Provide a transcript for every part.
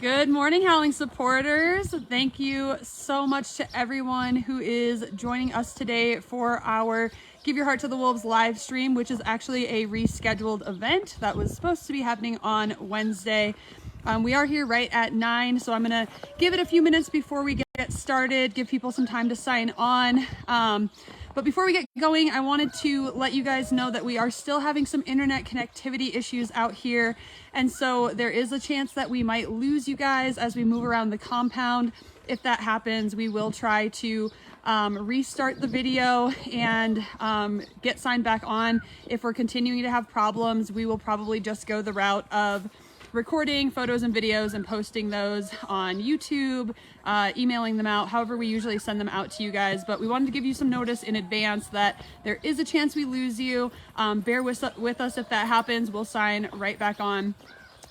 Good morning, Howling supporters. Thank you so much to everyone who is joining us today for our Give Your Heart to the Wolves live stream, which is actually a rescheduled event that was supposed to be happening on Wednesday. We are here right at 9, so I'm gonna give it a few minutes before we get started, give people some time to sign on. But before we get going, I wanted to let you guys know that we are still having some internet connectivity issues out here. And so there is a chance that we might lose you guys as we move around the compound. If that happens, we will try to restart the video and get signed back on. If we're continuing to have problems, we will probably just go the route of recording photos and videos and posting those on YouTube, emailing them out, however we usually send them out to you guys. But we wanted to give you some notice in advance that there is a chance we lose you. Bear with us if that happens. We'll sign right back on,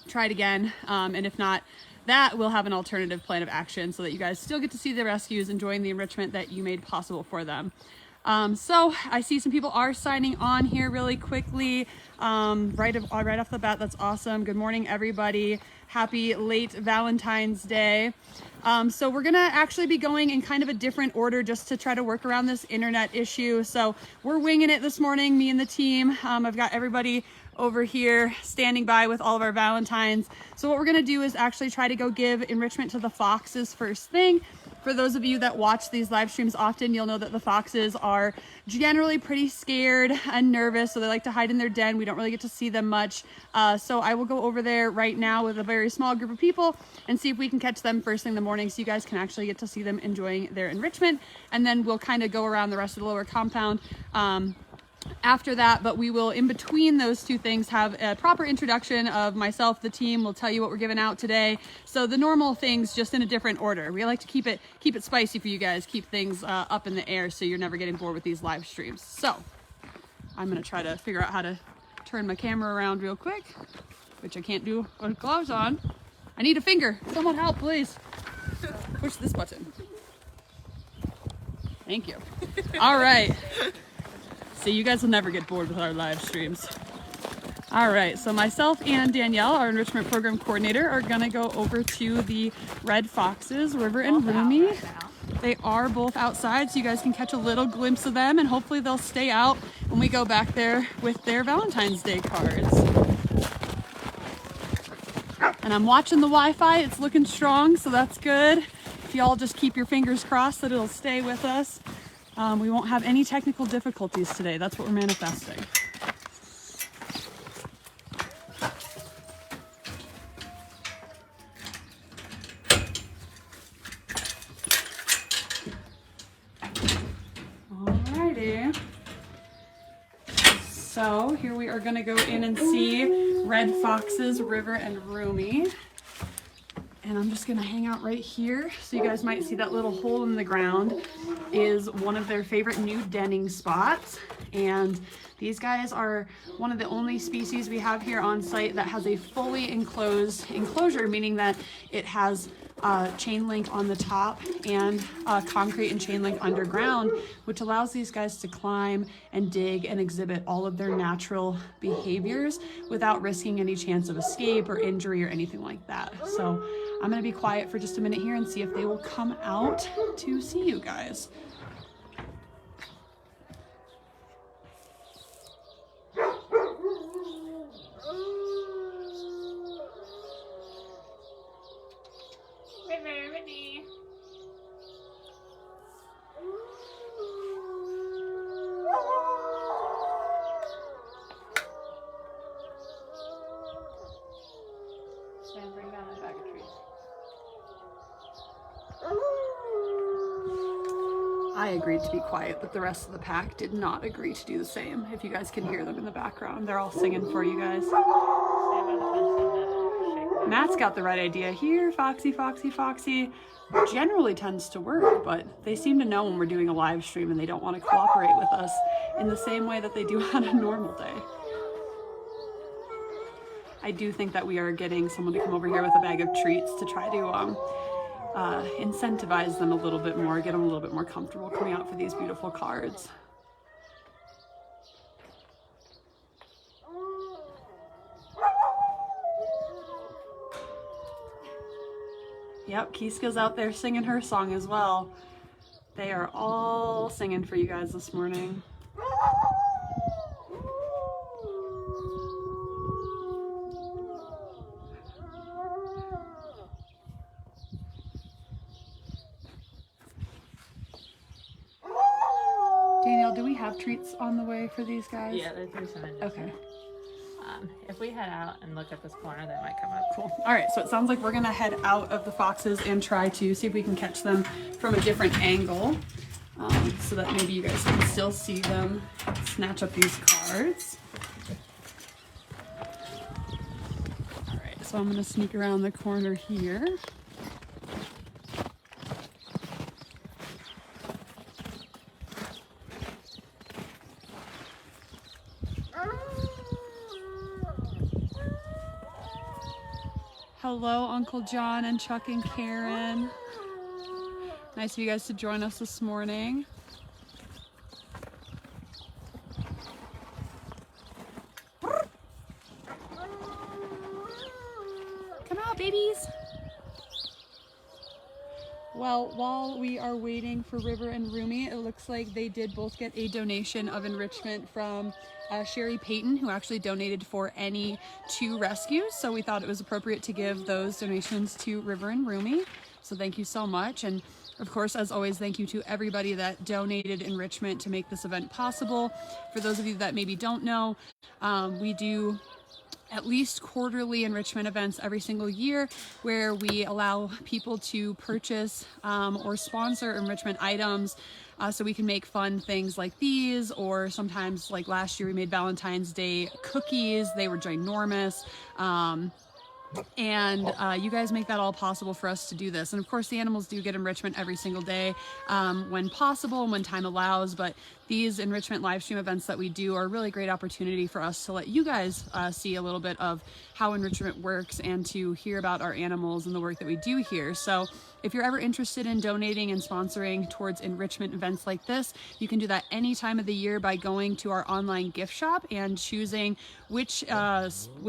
try it again, and if not that, we'll have an alternative plan of action so that you guys still get to see the rescues, enjoying the enrichment that you made possible for them. So I see some people are signing on here really quickly. Right off the bat, that's awesome. Good morning, everybody. Happy late Valentine's Day. So we're gonna actually be going in kind of a different order just to try to work around this internet issue. So we're winging it this morning, me and the team. I've got everybody over here standing by with all of our Valentines. So what we're gonna do is actually try to go give enrichment to the foxes first thing. For those of you that watch these live streams often, you'll know that the foxes are generally pretty scared and nervous, so they like to hide in their den. We don't really get to see them much. So I will go over there right now with a very small group of people and see if we can catch them first thing in the morning so you guys can actually get to see them enjoying their enrichment. And then we'll kind of go around the rest of the lower compound after that, but we will, in between those two things, have a proper introduction of myself, the team. We'll tell you what we're giving out today. So the normal things, just in a different order. We like to keep it spicy for you guys, keep things up in the air so you're never getting bored with these live streams. So I'm gonna try to figure out how to turn my camera around real quick, which I can't do with gloves on. I need a finger. Someone help, please. Push this button. Thank you. All right. So you guys will never get bored with our live streams. All right, so myself and Danielle, our enrichment program coordinator, are gonna go over to the red foxes, River and Rumi. They are both outside, so you guys can catch a little glimpse of them, and hopefully they'll stay out when we go back there with their Valentine's Day cards. And I'm watching the Wi-Fi, it's looking strong, so that's good. If y'all just keep your fingers crossed that it'll stay with us. We won't have any technical difficulties today. That's what we're manifesting. Alrighty. So here we are going to go in and see red foxes, River and Rumi. And I'm just gonna hang out right here so you guys might see that little hole in the ground is one of their favorite new denning spots. And these guys are one of the only species we have here on site that has a fully enclosed enclosure, meaning that it has chain link on the top and concrete and chain link underground, which allows these guys to climb and dig and exhibit all of their natural behaviors without risking any chance of escape or injury or anything like that. So I'm gonna be quiet for just a minute here and see if they will come out to see you guys. Bring down a bag of trees. I agreed to be quiet, but the rest of the pack did not agree to do the same. If you guys can hear them in the background, they're all singing for you guys. Matt's got the right idea here. Foxy, foxy, foxy generally tends to work, but they seem to know when we're doing a live stream and they don't want to cooperate with us in the same way that they do on a normal day. I do think that we are getting someone to come over here with a bag of treats to try to incentivize them a little bit more, get them a little bit more comfortable coming out for these beautiful cards. Yep, Kiska's out there singing her song as well. They are all singing for you guys this morning. Danielle, do we have treats on the way for these guys? Yeah, there's some in there. Okay. If we head out and look at this corner, they might come up. Cool. All right, so it sounds like we're gonna head out of the foxes and try to see if we can catch them from a different angle, so that maybe you guys can still see them snatch up these cards. All right, so I'm gonna sneak around the corner here. Hello, Uncle John and Chuck and Karen. Nice of you guys to join us this morning. Come out, babies. Well, while we are waiting for River and Rumi, it looks like they did both get a donation of enrichment from Sherry Payton, who actually donated for any 2 rescues. So we thought it was appropriate to give those donations to River and Rumi. So thank you so much. And of course, as always, thank you to everybody that donated enrichment to make this event possible. For those of you that maybe don't know, we do at least quarterly enrichment events every single year where we allow people to purchase or sponsor enrichment items so we can make fun things like these, or sometimes like last year we made Valentine's Day cookies. They were ginormous. And you guys make that all possible for us to do this. And of course the animals do get enrichment every single day when possible and when time allows, but these enrichment live stream events that we do are a really great opportunity for us to let you guys see a little bit of how enrichment works and to hear about our animals and the work that we do here. So if you're ever interested in donating and sponsoring towards enrichment events like this, you can do that any time of the year by going to our online gift shop and choosing which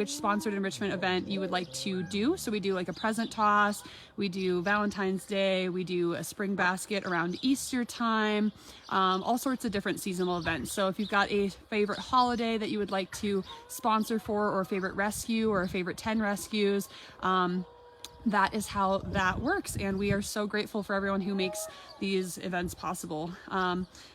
sponsored enrichment event you would like to do. So we do like a present toss, we do Valentine's Day, we do a spring basket around Easter time, all sorts of different seasonal events. So if you've got a favorite holiday that you would like to sponsor for, or a favorite rescue, or a favorite 10 rescues, that is how that works, and we are so grateful for everyone who makes these events possible.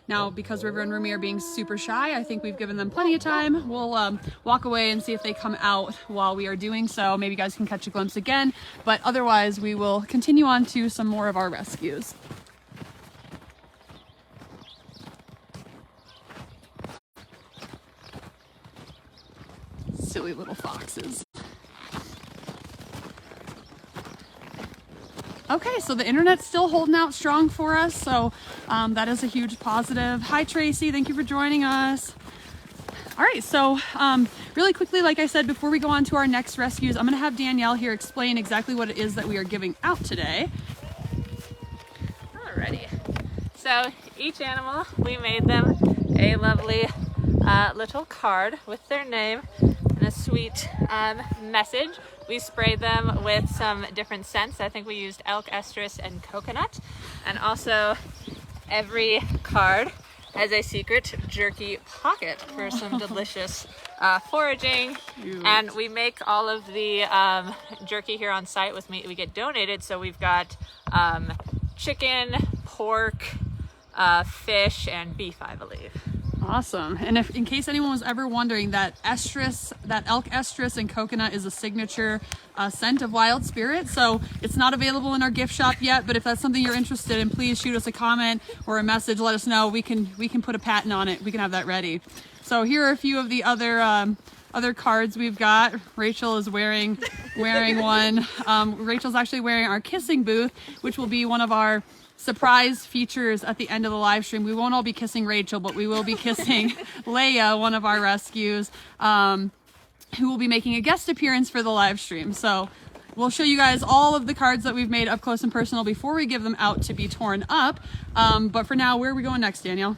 Now, because River and Rumi are being super shy, I think we've given them plenty of time. We'll walk away and see if they come out while we are doing so. Maybe you guys can catch a glimpse again, but otherwise we will continue on to some more of our rescues. Silly little foxes. Okay, so the internet's still holding out strong for us, so that is a huge positive. Hi Tracy, thank you for joining us. All right, so really quickly, like I said, before we go on to our next rescues, I'm gonna have Danielle here explain exactly what it is that we are giving out today. Alrighty. So each animal, we made them a lovely little card with their name and a sweet message. We sprayed them with some different scents. I think we used elk, estrus, and coconut. And also every card has a secret jerky pocket for some delicious foraging. Cute. And we make all of the jerky here on site with meat we get donated. So we've got chicken, pork, fish, and beef, I believe. Awesome. And if, in case anyone was ever wondering, that estrus, that elk estrus and coconut is a signature scent of Wild Spirit. So it's not available in our gift shop yet, but if that's something you're interested in, please shoot us a comment or a message. Let us know. We can put a patent on it. We can have that ready. So here are a few of the other cards we've got. Rachel is wearing one. Rachel's actually wearing our kissing booth, which will be one of our surprise features at the end of the live stream. We won't all be kissing Rachel, but we will be kissing Leia, one of our rescues, who will be making a guest appearance for the live stream. So we'll show you guys all of the cards that we've made up close and personal before we give them out to be torn up. But for now, where are we going next, Danielle?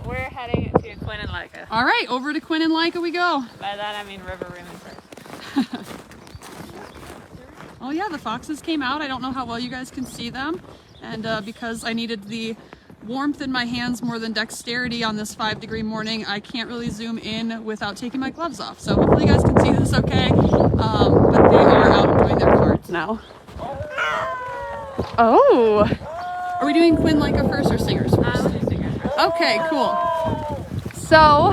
We're heading to Quinn and Leica. All right, over to Quinn and Leica we go. By that I mean River Room first. Oh yeah, the foxes came out. I don't know how well you guys can see them. And because I needed the warmth in my hands more than dexterity on this 5-degree morning, I can't really zoom in without taking my gloves off. So hopefully you guys can see this okay. But they are out enjoying their cards now. Oh, are we doing Quinn Leica first or singers first? Okay, cool. So,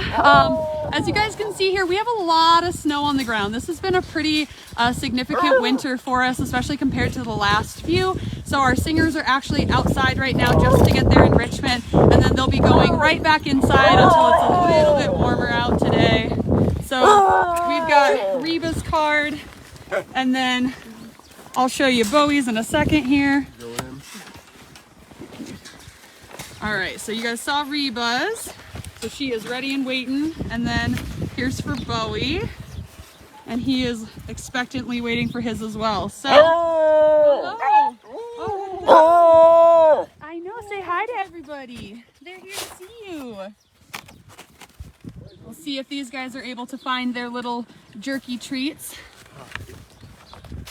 as you guys can see here, we have a lot of snow on the ground. This has been a pretty significant winter for us, especially compared to the last few. So our singers are actually outside right now just to get their enrichment, and then they'll be going right back inside until it's a little bit warmer out today. So we've got Reba's card, and then I'll show you Bowie's in a second here. All right, so you guys saw Reba's. So she is ready and waiting. And then here's for Bowie. And he is expectantly waiting for his as well. So, hello. Oh, I know, say hi to everybody. They're here to see you. We'll see if these guys are able to find their little jerky treats.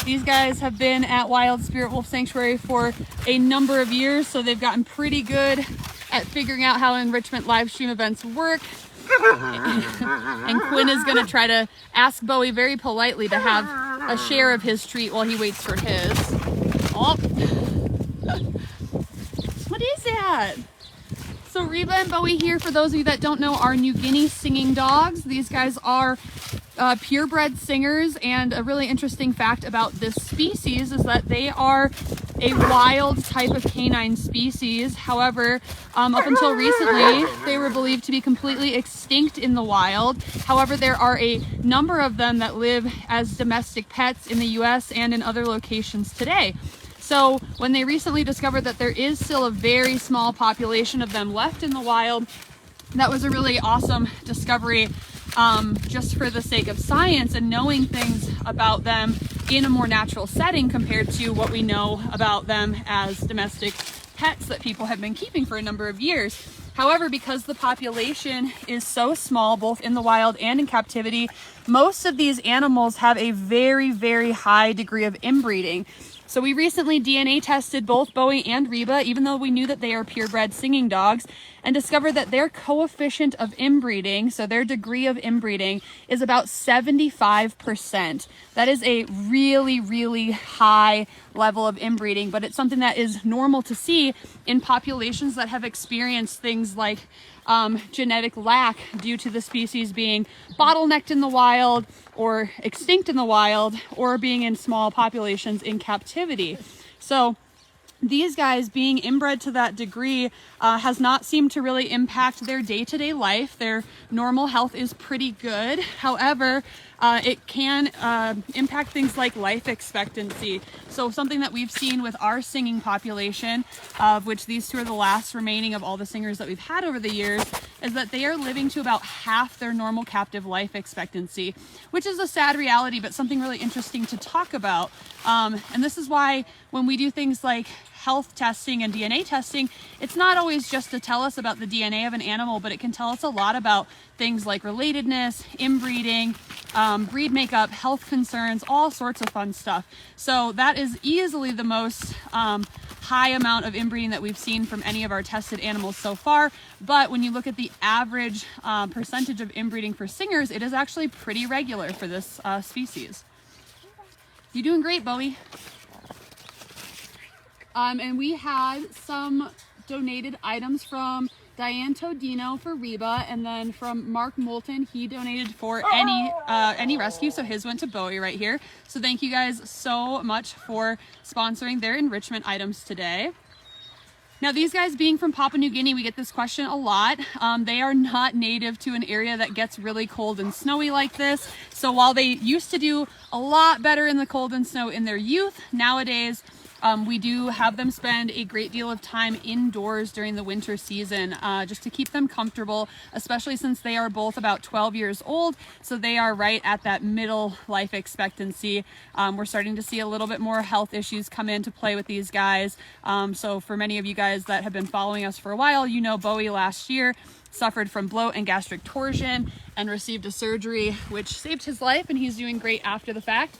These guys have been at Wild Spirit Wolf Sanctuary for a number of years, so they've gotten pretty good at figuring out how enrichment live stream events work. And Quinn is going to try to ask Bowie very politely to have a share of his treat while he waits for his. Oh. What is that? So Reba and Bowie here, for those of you that don't know, are New Guinea singing dogs. These guys are purebred singers, and a really interesting fact about this species is that they are a wild type of canine species. However, up until recently, they were believed to be completely extinct in the wild. However, there are a number of them that live as domestic pets in the US and in other locations today. So when they recently discovered that there is still a very small population of them left in the wild, that was a really awesome discovery, just for the sake of science and knowing things about them in a more natural setting compared to what we know about them as domestic pets that people have been keeping for a number of years. However, because the population is so small, both in the wild and in captivity, most of these animals have a very, very high degree of inbreeding. So we recently DNA tested both Bowie and Reba, even though we knew that they are purebred singing dogs, and discovered that their coefficient of inbreeding, so their degree of inbreeding, is about 75%. That is a really, really high level of inbreeding, but it's something that is normal to see in populations that have experienced things like genetic lack due to the species being bottlenecked in the wild or extinct in the wild, or being in small populations in captivity. So these guys being inbred to that degree has not seemed to really impact their day-to-day life. Their normal health is pretty good. However, it can impact things like life expectancy. So something that we've seen with our singing population, of which these two are the last remaining of all the singers that we've had over the years, is that they are living to about half their normal captive life expectancy, which is a sad reality, but something really interesting to talk about. And this is why when we do things like health testing and DNA testing, it's not always just to tell us about the DNA of an animal, but it can tell us a lot about things like relatedness, inbreeding, breed makeup, health concerns, all sorts of fun stuff. So that is easily the most high amount of inbreeding that we've seen from any of our tested animals so far. But when you look at the average percentage of inbreeding for singers, it is actually pretty regular for this species. You're doing great, Bowie. And we had some donated items from Diane Todino for Reba, and then from Mark Moulton, he donated for any rescue, so his went to Bowie right here. So thank you guys so much for sponsoring their enrichment items today. Now, these guys being from Papua New Guinea, we get this question a lot. They are not native to an area that gets really cold and snowy like this. So while they used to do a lot better in the cold and snow in their youth, nowadays we do have them spend a great deal of time indoors during the winter season, just to keep them comfortable, especially since they are both about 12 years old. So they are right at that middle life expectancy. We're starting to see a little bit more health issues come into play with these guys. So for many of you guys that have been following us for a while, you know Bowie last year suffered from bloat and gastric torsion and received a surgery which saved his life, and he's doing great after the fact.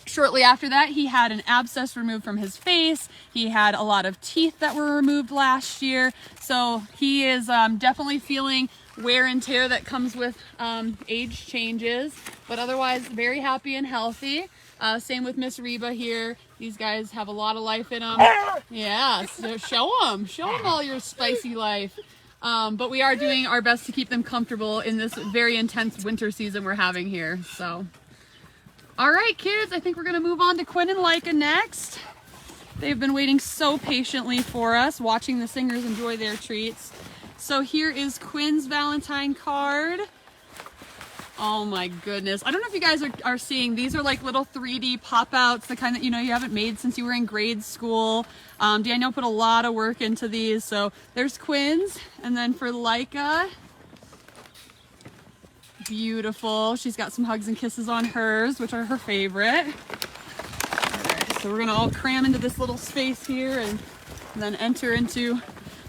Shortly after that, he had an abscess removed from his face. He had a lot of teeth that were removed last year. So he is definitely feeling wear and tear that comes with age changes, but otherwise very happy and healthy. Same with Miss Reba here. These guys have a lot of life in them. Yeah, so show them all your spicy life. But we are doing our best to keep them comfortable in this very intense winter season we're having here. So, all right, kids, I think we're gonna move on to Quinn and Leica next. They've been waiting so patiently for us, watching the singers enjoy their treats. So here is Quinn's Valentine card. Oh my goodness. I don't know if you guys are seeing, these are like little 3D pop-outs, the kind that you haven't made since you were in grade school. Danielle put a lot of work into these. So there's Quinn's, and then for Leica, beautiful. She's got some hugs and kisses on hers, which are her favorite. All right, so we're gonna all cram into this little space here and then enter into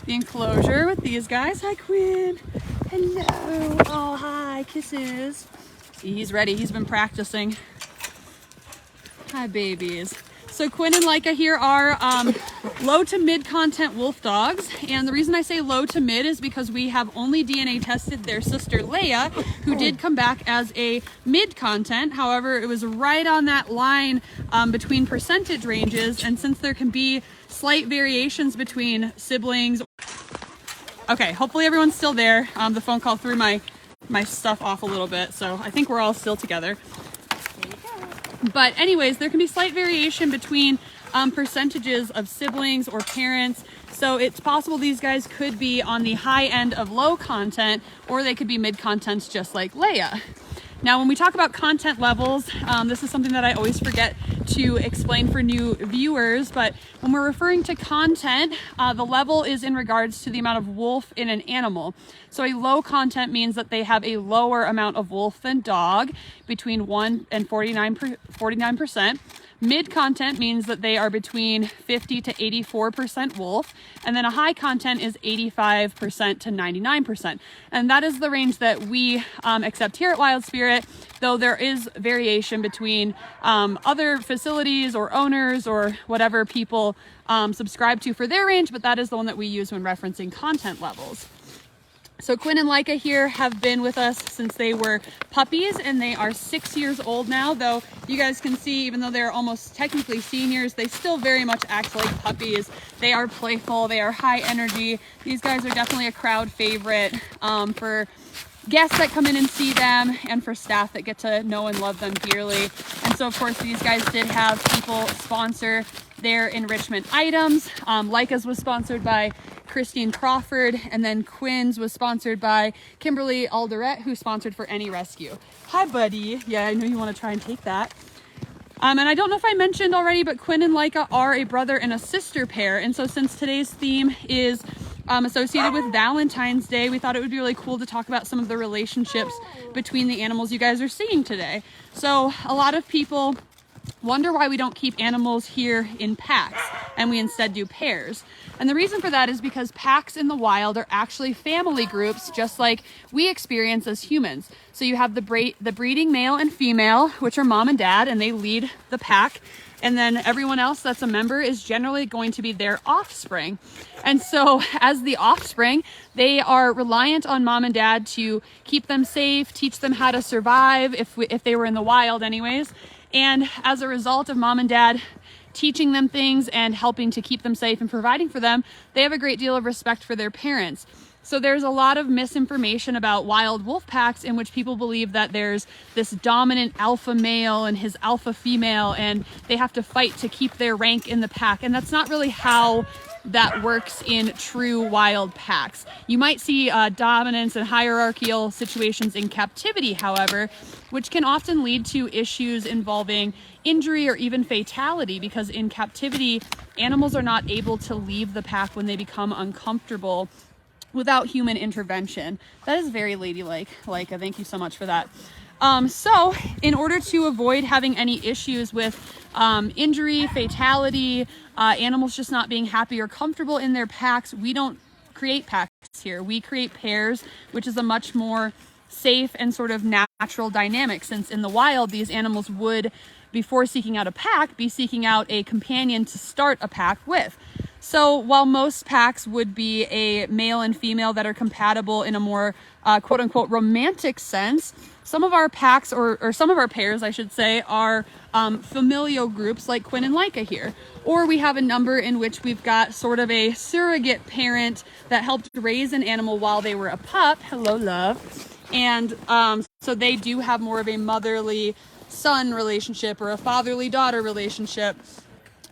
the enclosure with these guys. Hi, Quinn. Hello. Oh, hi. Kisses. See, he's ready. He's been practicing. Hi, babies. So Quinn and Leica here are low to mid content wolf dogs. And the reason I say low to mid is because we have only DNA tested their sister Leia, who did come back as a mid content. However, it was right on that line between percentage ranges. And since there can be slight variations between siblings. Okay, hopefully everyone's still there. The phone call threw my stuff off a little bit, so I think we're all still together. But anyways, there can be slight variation between percentages of siblings or parents. So it's possible these guys could be on the high end of low content, or they could be mid contents just like Leia. Now, when we talk about content levels, this is something that I always forget to explain for new viewers, but when we're referring to content, the level is in regards to the amount of wolf in an animal. So a low content means that they have a lower amount of wolf than dog, between 1 and 49%. Mid content means that they are between 50 to 84% wolf, and then a high content is 85% to 99%. And that is the range that we accept here at Wild Spirit, though there is variation between other facilities or owners or whatever people subscribe to for their range, but that is the one that we use when referencing content levels. So Quinn and Leica here have been with us since they were puppies, and they are 6 years old now, though you guys can see, even though they're almost technically seniors, they still very much act like puppies. They are playful, they are high energy. These guys are definitely a crowd favorite for guests that come in and see them, and for staff that get to know and love them dearly. And so of course these guys did have people sponsor their enrichment items. Leica's was sponsored by Christine Crawford, and then Quinn's was sponsored by Kimberly Alderette, who sponsored for Any Rescue. Hi, buddy. Yeah, I know you want to try and take that. And I don't know if I mentioned already, but Quinn and Leica are a brother and a sister pair. And so since today's theme is associated with Valentine's Day, we thought it would be really cool to talk about some of the relationships between the animals you guys are seeing today. So a lot of people wonder why we don't keep animals here in packs and we instead do pairs. And the reason for that is because packs in the wild are actually family groups, just like we experience as humans. So you have the breeding male and female, which are mom and dad, and they lead the pack. And then everyone else that's a member is generally going to be their offspring. And so as the offspring, they are reliant on mom and dad to keep them safe, teach them how to survive if they were in the wild anyways. And as a result of mom and dad teaching them things and helping to keep them safe and providing for them, they have a great deal of respect for their parents. So there's a lot of misinformation about wild wolf packs in which people believe that there's this dominant alpha male and his alpha female, and they have to fight to keep their rank in the pack. And that's not really how that works in true wild packs. You might see dominance and hierarchical situations in captivity, however, which can often lead to issues involving injury or even fatality, because in captivity, animals are not able to leave the pack when they become uncomfortable without human intervention. That is very ladylike, Leica. Thank you so much for that. So in order to avoid having any issues with injury, fatality, animals just not being happy or comfortable in their packs, we don't create packs here. We create pairs, which is a much more safe and sort of natural dynamic, since in the wild these animals would before seeking out a pack, be seeking out a companion to start a pack with. So while most packs would be a male and female that are compatible in a more quote unquote romantic sense, some of our packs, or some of our pairs, I should say, are familial groups like Quinn and Leica here. Or we have a number in which we've got sort of a surrogate parent that helped raise an animal while they were a pup. Hello, love. And so they do have more of a motherly son relationship or a fatherly daughter relationship,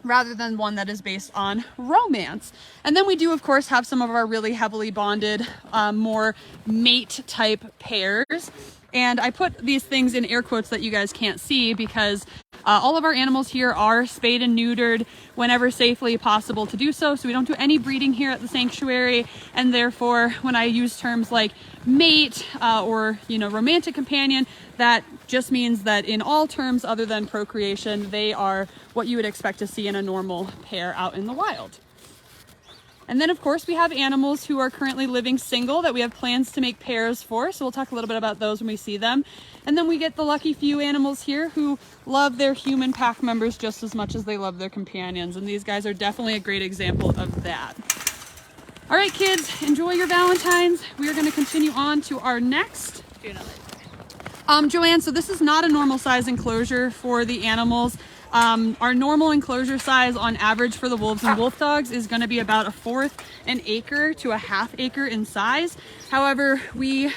rather than one that is based on romance. And then we do, of course, have some of our really heavily bonded, more mate type pairs. And I put these things in air quotes that you guys can't see because all of our animals here are spayed and neutered whenever safely possible to do so. So we don't do any breeding here at the sanctuary. And therefore, when I use terms like mate or, romantic companion, that just means that in all terms other than procreation, they are what you would expect to see in a normal pair out in the wild. And then, of course, we have animals who are currently living single that we have plans to make pairs for. So we'll talk a little bit about those when we see them. And then we get the lucky few animals here who love their human pack members just as much as they love their companions. And these guys are definitely a great example of that. All right, kids, enjoy your Valentines. We are going to continue on to our next. Joanne, so this is not a normal size enclosure for the animals. Our normal enclosure size on average for the wolves and wolf dogs is going to be about 1/4 an acre to 1/2 acre in size. However, we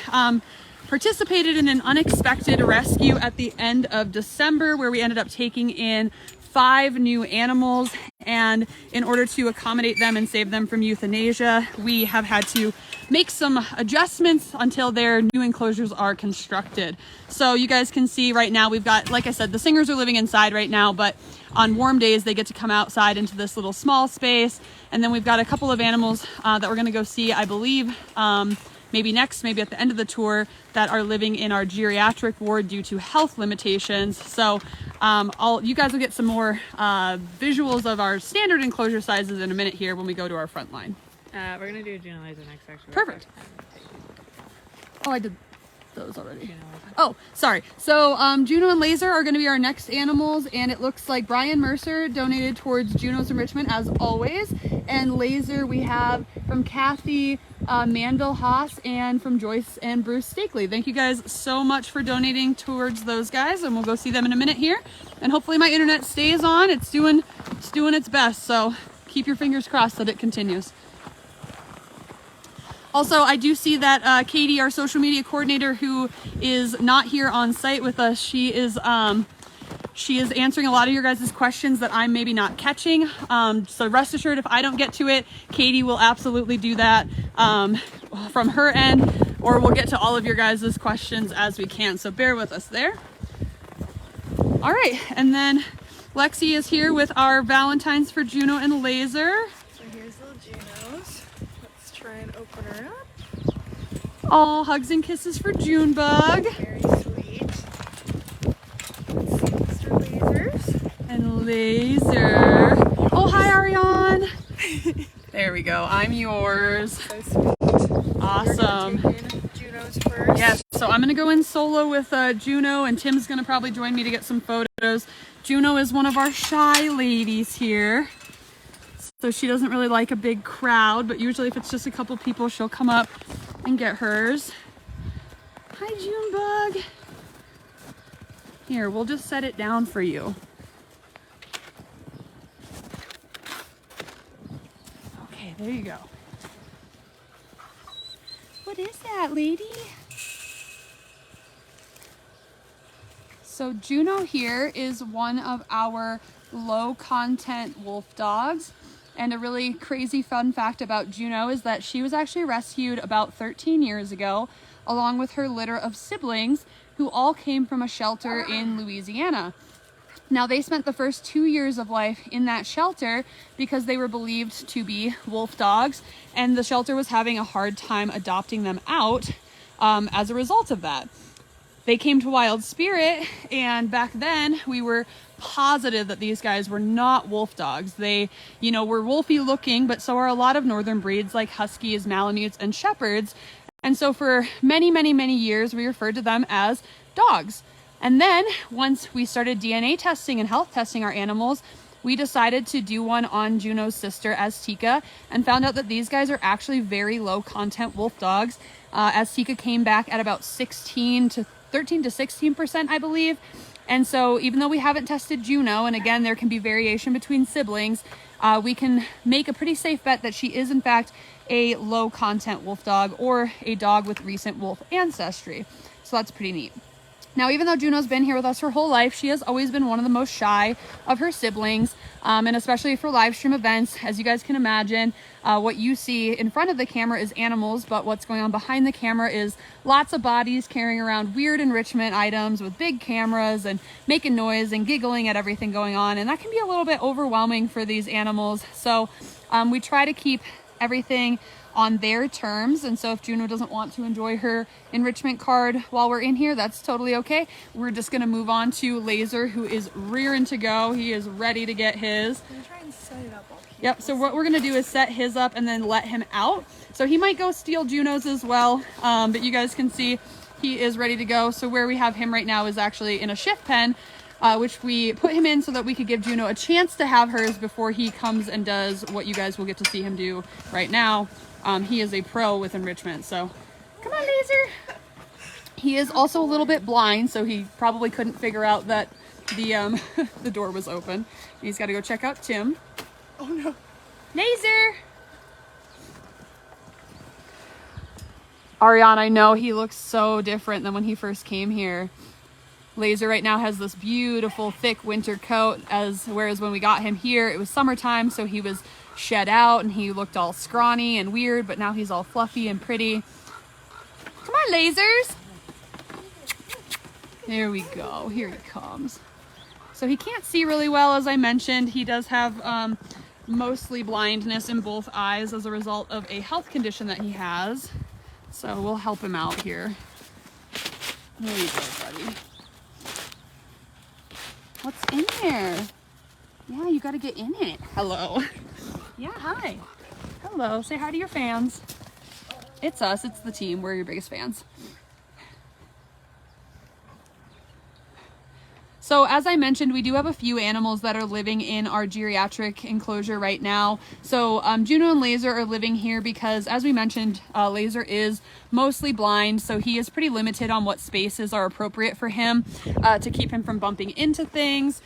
participated in an unexpected rescue at the end of December where we ended up taking in 5 new animals, and in order to accommodate them and save them from euthanasia, we have had to make some adjustments until their new enclosures are constructed. So you guys can see right now we've got, like I said, the singers are living inside right now, but on warm days they get to come outside into this little small space. And then we've got a couple of animals that we're going to go see, I believe, maybe at the end of the tour, that are living in our geriatric ward due to health limitations. So you guys will get some more visuals of our standard enclosure sizes in a minute here when we go to our front line. We're going to do Juno laser next, actually. Perfect. Oh, I did those already. Oh, sorry. So Juno and Laser are going to be our next animals, and it looks like Brian Mercer donated towards Juno's enrichment as always. And Laser we have from Kathy Manville Haas and from Joyce and Bruce Stakely. Thank you guys so much for donating towards those guys, and we'll go see them in a minute here. And hopefully my internet stays on. It's doing its best, so keep your fingers crossed that it continues. Also, I do see that Katie, our social media coordinator, who is not here on site with us, she is answering a lot of your guys' questions that I'm maybe not catching. So rest assured, if I don't get to it, Katie will absolutely do that from her end, or we'll get to all of your guys' questions as we can. So bear with us there. All right, and then Lexi is here with our Valentines for Juno and Laser. So here's little Juno's. Let's try and open her up. All hugs and kisses for Junebug. Very sweet. Let's see Mr. Lasers. And Laser. Oh, hi, Ariane. There we go. I'm yours. So sweet. Awesome. We're gonna take in Juno's first. Yes, so I'm going to go in solo with Juno, and Tim's going to probably join me to get some photos. Juno is one of our shy ladies here. So she doesn't really like a big crowd, but usually if it's just a couple people, she'll come up and get hers. Hi, Junebug. Here, we'll just set it down for you. Okay, there you go. What is that, lady? So Juno here is one of our low content wolf dogs. And a really crazy fun fact about Juno is that she was actually rescued about 13 years ago, along with her litter of siblings, who all came from a shelter in Louisiana. Now, they spent the first 2 years of life in that shelter because they were believed to be wolf dogs, and the shelter was having a hard time adopting them out as a result of that. They came to Wild Spirit, and back then we were positive that these guys were not wolf dogs. They, were wolfy looking, but so are a lot of northern breeds like Huskies, Malamutes, and Shepherds. And so for many, many, many years, we referred to them as dogs. And then once we started DNA testing and health testing our animals, we decided to do one on Juno's sister, Azteca, and found out that these guys are actually very low content wolf dogs. Azteca came back at about 13 to 16%, I believe. And so even though we haven't tested Juno, and again, there can be variation between siblings, we can make a pretty safe bet that she is in fact a low content wolf dog or a dog with recent wolf ancestry. So that's pretty neat. Now, even though Juno's been here with us her whole life, she has always been one of the most shy of her siblings, and especially for live stream events. As you guys can imagine, what you see in front of the camera is animals, but what's going on behind the camera is lots of bodies carrying around weird enrichment items with big cameras and making noise and giggling at everything going on, and that can be a little bit overwhelming for these animals. So we try to keep everything on their terms, and so if Juno doesn't want to enjoy her enrichment card while we're in here, that's totally okay. We're just gonna move on to Laser, who is rearing to go. He is ready to get his. I'm gonna try and set it up all here. Yep, so what we're gonna do is set his up and then let him out. So he might go steal Juno's as well, but you guys can see he is ready to go. So where we have him right now is actually in a shift pen, which we put him in so that we could give Juno a chance to have hers before he comes and does what you guys will get to see him do right now. He is a pro with enrichment, so come on, Laser. He is also a little bit blind, so he probably couldn't figure out that the the door was open. He's got to go check out Tim. Oh no. Laser. Ariane, I know he looks so different than when he first came here. Laser right now has this beautiful thick winter coat, whereas when we got him here it was summertime, so he was shed out and he looked all scrawny and weird, but now he's all fluffy and pretty. Come on, Lasers. There we go. Here he comes. So he can't see really well, as I mentioned. He does have mostly blindness in both eyes as a result of a health condition that he has. So we'll help him out here. There you go, buddy. What's in there? Yeah, you gotta get in it. Hello. Yeah, hi. Hello. Say hi to your fans. It's us. It's the team. We're your biggest fans. So as I mentioned, we do have a few animals that are living in our geriatric enclosure right now. So Juno and Laser are living here because, as we mentioned, Laser is mostly blind, so he is pretty limited on what spaces are appropriate for him to keep him from bumping into things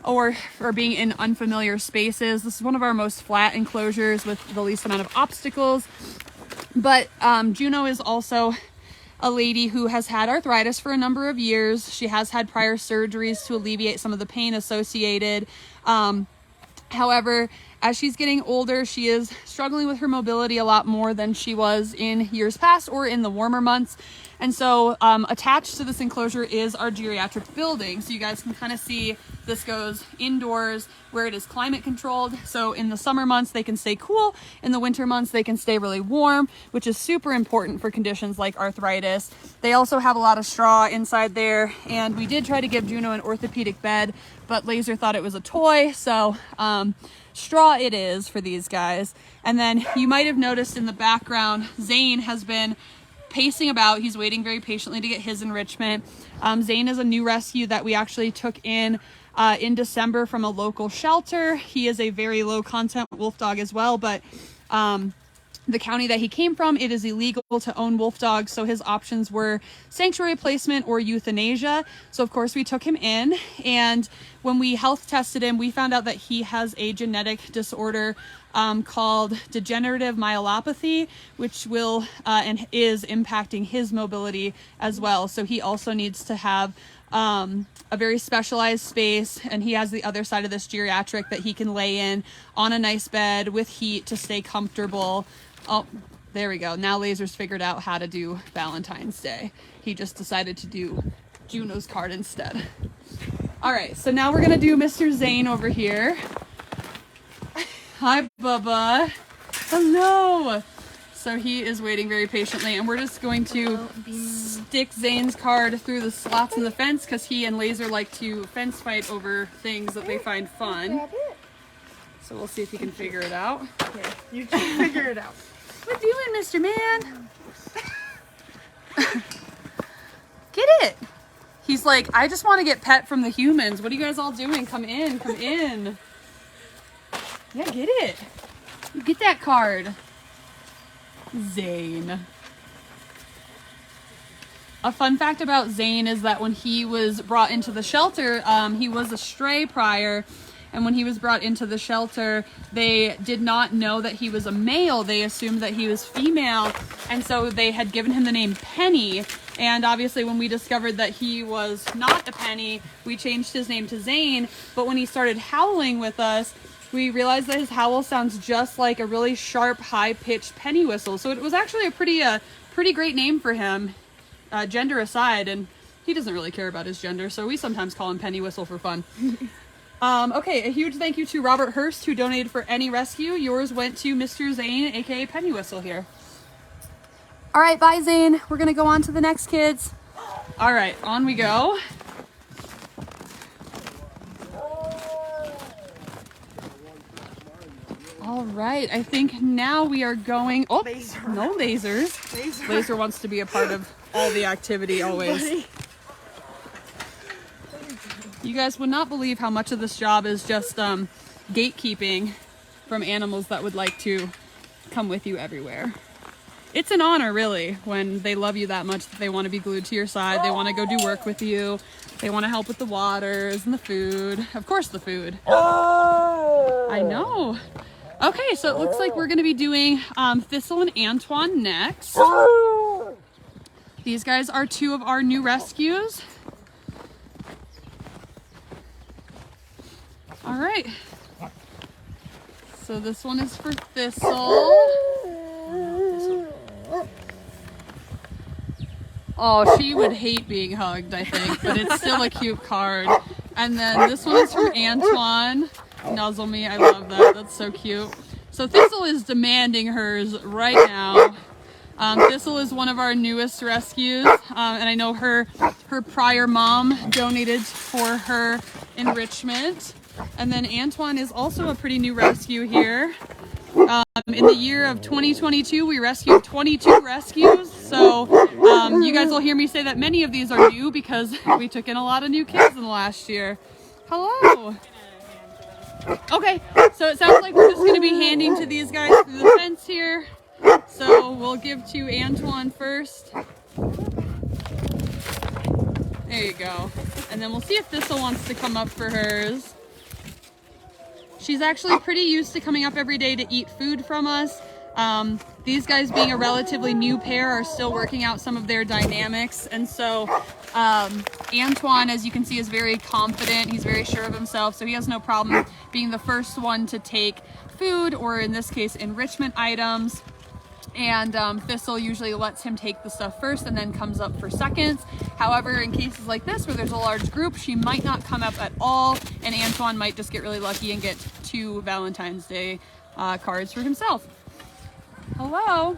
or being in unfamiliar spaces. This is one of our most flat enclosures with the least amount of obstacles. But Juno is also a lady who has had arthritis for a number of years. She has had prior surgeries to alleviate some of the pain associated. However, as she's getting older, she is struggling with her mobility a lot more than she was in years past or in the warmer months. And so attached to this enclosure is our geriatric building. So you guys can kind of see this goes indoors where it is climate controlled. So in the summer months, they can stay cool. In the winter months, they can stay really warm, which is super important for conditions like arthritis. They also have a lot of straw inside there. And we did try to give Juno an orthopedic bed, but Laser thought it was a toy. So straw it is for these guys. And then you might have noticed in the background, Zane has been pacing about. He's waiting very patiently to get his enrichment. Zane is a new rescue that we actually took in December from a local shelter. He is a very low content wolf dog as well, but the county that he came from, it is illegal to own wolf dogs, so his options were sanctuary placement or euthanasia. So of course we took him in, and when we health tested him, we found out that he has a genetic disorder called degenerative myelopathy, which will and is impacting his mobility as well. So he also needs to have a very specialized space, and he has the other side of this geriatric that he can lay in on a nice bed with heat to stay comfortable. Oh, there we go. Now Laser's figured out how to do Valentine's Day. He just decided to do Juno's card instead. All right, so now we're gonna do Mr. Zane over here. Hi, Bubba. Hello. So he is waiting very patiently, and we're just going to stick Zane's card through the slots in the fence because he and Laser like to fence fight over things that they find fun. So we'll see if he can figure it out. Okay, you can figure it out. What you doing, Mr. Man? Get it. He's like, I just want to get pet from the humans. What are you guys all doing? Come in, come in. Yeah, get it. Get that card. Zane. A fun fact about Zane is that when he was brought into the shelter, he was a stray prior. And when he was brought into the shelter, they did not know that he was a male. They assumed that he was female. And so they had given him the name Penny. And obviously when we discovered that he was not a Penny, we changed his name to Zane. But when he started howling with us, we realized that his howl sounds just like a really sharp, high-pitched penny whistle. So it was actually a pretty great name for him, gender aside. And he doesn't really care about his gender, so we sometimes call him Penny Whistle for fun. Okay, a huge thank you to Robert Hurst, who donated for any rescue. Yours went to Mr. Zane, aka Penny Whistle here. All right, bye Zane. We're gonna go on to the next kids. All right, on we go. All right, I think now we are going, oh, Laser. no lasers. Laser. Laser wants to be a part of all the activity always. Buddy. You guys would not believe how much of this job is just gatekeeping from animals that would like to come with you everywhere. It's an honor, really, when they love you that much that they want to be glued to your side. They want to go do work with you. They want to help with the waters and the food. Of course, the food. I know. Okay, so it looks like we're going to be doing Thistle and Antoine next. These guys are two of our new rescues. All right. So this one is for Thistle. Oh, she would hate being hugged, I think, but it's still a cute card. And then this one is for Antoine. Nuzzle me, I love that. That's so cute. So Thistle is demanding hers right now. Thistle is one of our newest rescues, and I know her prior mom donated for her enrichment. And then Antoine is also a pretty new rescue here. In the year of 2022, we rescued 22 rescues. So you guys will hear me say that many of these are new because we took in a lot of new kids in the last year. Hello. Okay, so it sounds like we're just going to be handing to these guys through the fence here. So we'll give to Antoine first. There you go. And then we'll see if Thistle wants to come up for hers. She's actually pretty used to coming up every day to eat food from us. These guys, being a relatively new pair, are still working out some of their dynamics. And so Antoine, as you can see, is very confident. He's very sure of himself. So he has no problem being the first one to take food, or in this case, enrichment items. And Thistle usually lets him take the stuff first and then comes up for seconds. However, in cases like this where there's a large group, she might not come up at all, and Antoine might just get really lucky and get 2 Valentine's Day cards for himself. Hello.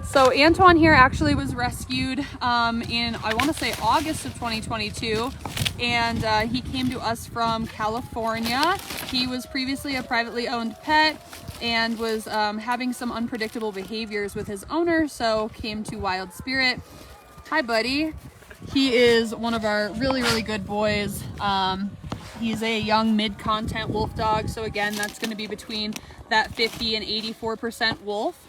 So Antoine here actually was rescued in, I want to say, August of 2022, and he came to us from California. He was previously a privately owned pet and was having some unpredictable behaviors with his owner, so came to Wild Spirit. Hi, buddy. He is one of our really, really good boys. He's a young mid-content wolf dog, so again, that's going to be between that 50 and 84% wolf.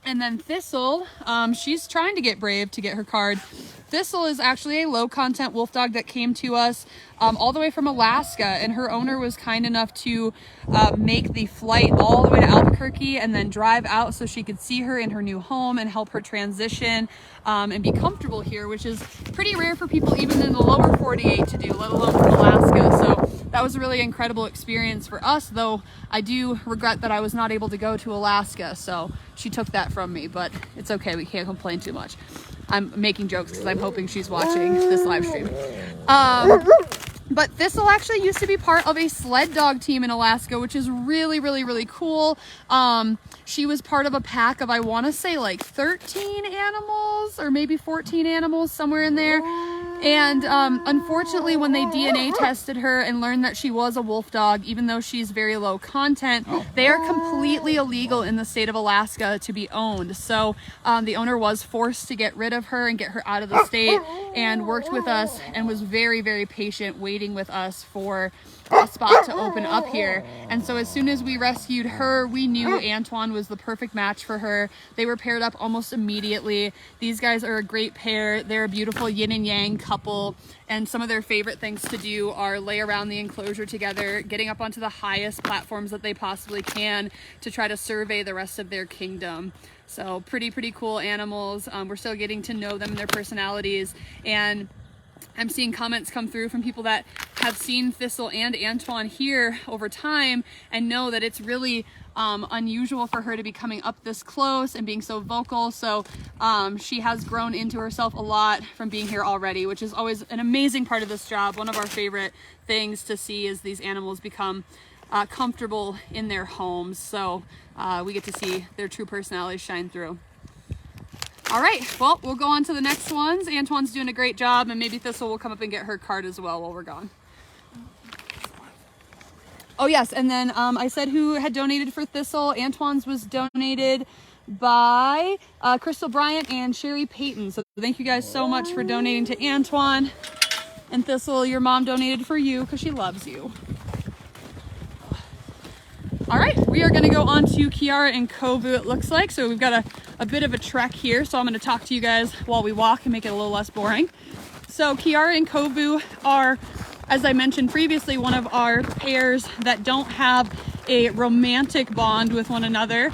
And then Thistle, she's trying to get brave to get her card. Thistle is actually a low-content wolf dog that came to us all the way from Alaska, and her owner was kind enough to make the flight all the way to Albuquerque and then drive out so she could see her in her new home and help her transition and be comfortable here, which is pretty rare for people even in the lower 48 to do, let alone from Alaska. So that was a really incredible experience for us, though I do regret that I was not able to go to Alaska, so she took that from me, but it's okay, we can't complain too much. I'm making jokes because I'm hoping she's watching this live stream. But Thistle actually used to be part of a sled dog team in Alaska, which is really, really, really cool. She was part of a pack of, I want to say, like 13 animals or maybe 14 animals, somewhere in there. And unfortunately, when they DNA tested her and learned that she was a wolf dog, even though she's very low content, they are completely illegal in the state of Alaska to be owned. So the owner was forced to get rid of her and get her out of the state, and worked with us and was very, very patient, waiting with us for a spot to open up here. And so as soon as we rescued her, we knew Antoine was the perfect match for her. They were paired up almost immediately. These guys are a great pair. They're a beautiful yin and yang couple, and some of their favorite things to do are lay around the enclosure together, getting up onto the highest platforms that they possibly can to try to survey the rest of their kingdom. So pretty cool animals. We're still getting to know them and their personalities, and I'm seeing comments come through from people that have seen Thistle and Antoine here over time and know that it's really unusual for her to be coming up this close and being so vocal. So she has grown into herself a lot from being here already, which is always an amazing part of this job. One of our favorite things to see is these animals become comfortable in their homes. So we get to see their true personalities shine through. All right, well, we'll go on to the next ones. Antoine's doing a great job, and maybe Thistle will come up and get her card as well while we're gone. Oh yes, and then I said who had donated for Thistle. Antoine's was donated by Crystal Bryant and Sherry Payton. So thank you guys so much for donating to Antoine. And Thistle, your mom donated for you because she loves you. All right, we are gonna go on to Kiara and Kovu, it looks like. So we've got a bit of a trek here. So I'm gonna talk to you guys while we walk and make it a little less boring. So Kiara and Kovu are, as I mentioned previously, one of our pairs that don't have a romantic bond with one another.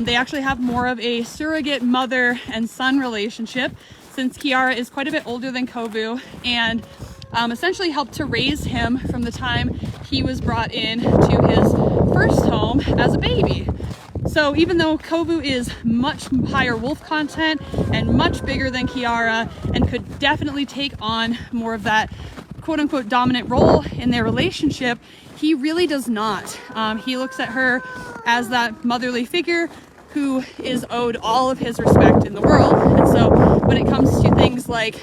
They actually have more of a surrogate mother and son relationship, since Kiara is quite a bit older than Kovu, and essentially helped to raise him from the time he was brought in to his first home as a baby. So even though Kovu is much higher wolf content and much bigger than Kiara and could definitely take on more of that quote unquote dominant role in their relationship, he really does not. He looks at her as that motherly figure who is owed all of his respect in the world. And so when it comes to things like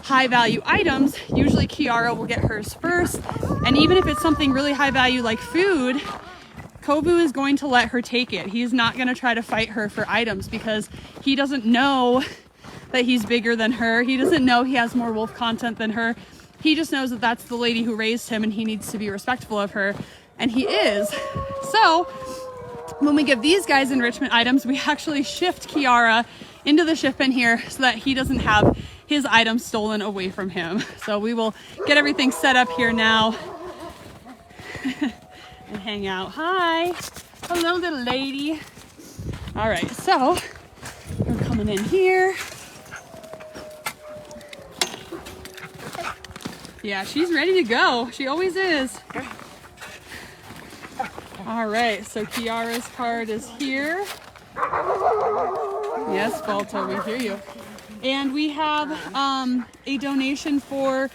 high value items, usually Kiara will get hers first. And even if it's something really high value like food, Kovu is going to let her take it. He's not going to try to fight her for items because he doesn't know that he's bigger than her. He doesn't know he has more wolf content than her. He just knows that that's the lady who raised him and he needs to be respectful of her. And he is. So when we give these guys enrichment items, we actually shift Kiara into the shift bin here so that he doesn't have his items stolen away from him. So we will get everything set up here now and hang out. Hi. Hello, little lady. All right, so we're coming in here. Yeah, she's ready to go. She always is. All right, so Kiara's card is here. Yes, Balto, we hear you. And we have a donation for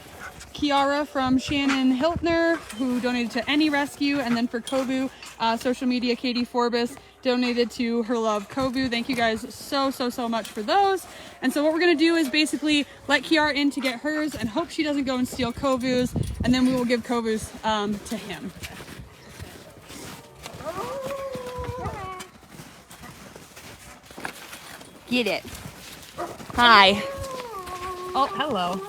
Kiara from Shannon Hiltner, who donated to Any Rescue, and then for Kovu, social media, Katie Forbes donated to Her Love Kovu. Thank you guys so much for those. And so what we're gonna do is basically let Kiara in to get hers and hope she doesn't go and steal Kovu's, and then we will give Kovu's to him. Get it. Hi. Oh, hello.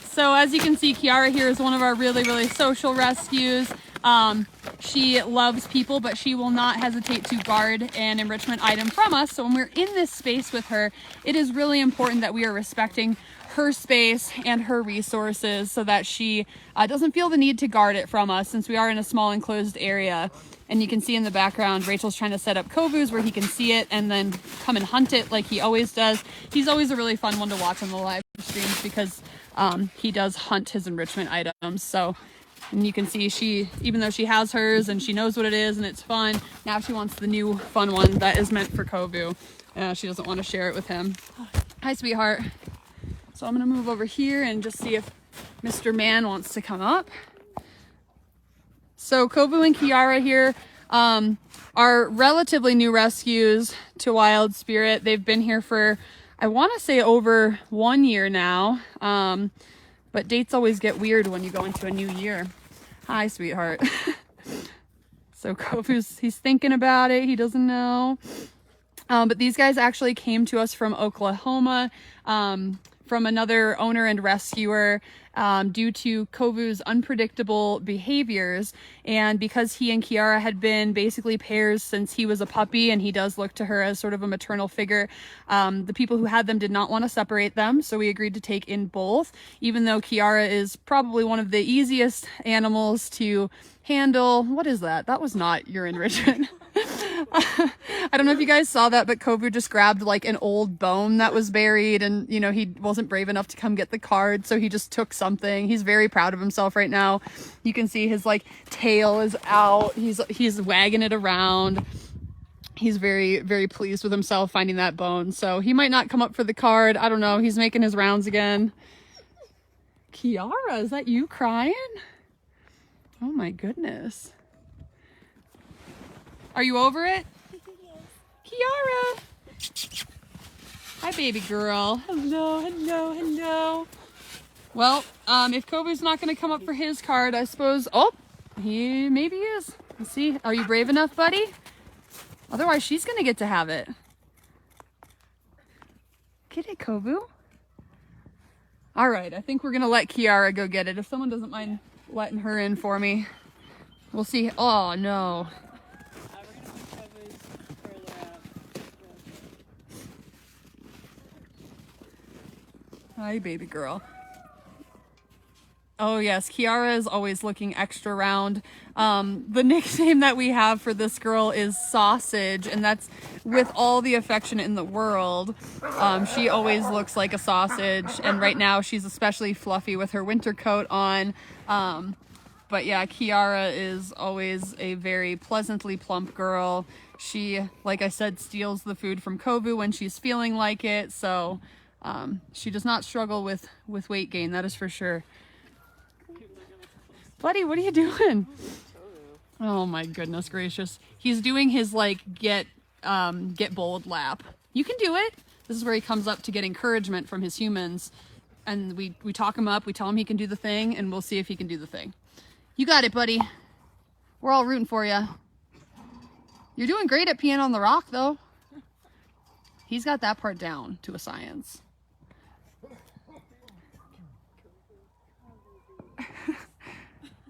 So as you can see, Kiara here is one of our really social rescues. She loves people, but she will not hesitate to guard an enrichment item from us. So when we're in this space with her, it is really important that we are respecting her space and her resources so that she doesn't feel the need to guard it from us, since we are in a small enclosed area. And you can see in the background, Rachel's trying to set up Kovu's where he can see it and then come and hunt it like he always does. He's always a really fun one to watch on the live streams because he does hunt his enrichment items. So, and you can see she, even though she has hers and she knows what it is and it's fun, now she wants the new fun one that is meant for Kovu. She doesn't want to share it with him. Hi, sweetheart. So I'm gonna move over here and just see if Mr. Man wants to come up. So Kovu and Kiara here are relatively new rescues to Wild Spirit. They've been here for, I want to say over 1 year now. But dates always get weird when you go into a new year. Hi, sweetheart. So Kofu's, he's thinking about it. He doesn't know. But these guys actually came to us from Oklahoma, from another owner and rescuer, due to Kovu's unpredictable behaviors. And because he and Kiara had been basically pairs since he was a puppy, and he does look to her as sort of a maternal figure, the people who had them did not want to separate them. So we agreed to take in both, even though Kiara is probably one of the easiest animals to handle. What is that? That was not your enrichment. I don't know if you guys saw that, but Kovu just grabbed like an old bone that was buried, and you know, he wasn't brave enough to come get the card, so he just took something. He's very proud of himself right now. You can see his like tail is out. He's wagging it around. He's very, very pleased with himself finding that bone. So he might not come up for the card. I don't know. He's making his rounds again. Kiara, is that you crying? Oh my goodness. Are you over it? Kiara! Hi, baby girl. Hello, hello, hello. Well, if Kobu's not going to come up for his card, I suppose... Oh, he maybe is. Let's see. Are you brave enough, buddy? Otherwise, she's going to get to have it. Get it, Kobu. All right, I think we're going to let Kiara go get it. If someone doesn't mind letting her in for me. We'll see. Oh, no. Hi, baby girl. Oh yes, Kiara is always looking extra round. The nickname that we have for this girl is Sausage, and that's with all the affection in the world. She always looks like a sausage, and right now she's especially fluffy with her winter coat on. But yeah, Kiara is always a very pleasantly plump girl. She, like I said, steals the food from Kovu when she's feeling like it, so she does not struggle with weight gain, that is for sure. Buddy, what are you doing? Oh my goodness gracious. He's doing his like get bold lap. You can do it. This is where he comes up to get encouragement from his humans. And we talk him up, we tell him he can do the thing, and we'll see if he can do the thing. You got it, buddy. We're all rooting for you. You're doing great at peeing on the rock, though. He's got that part down to a science.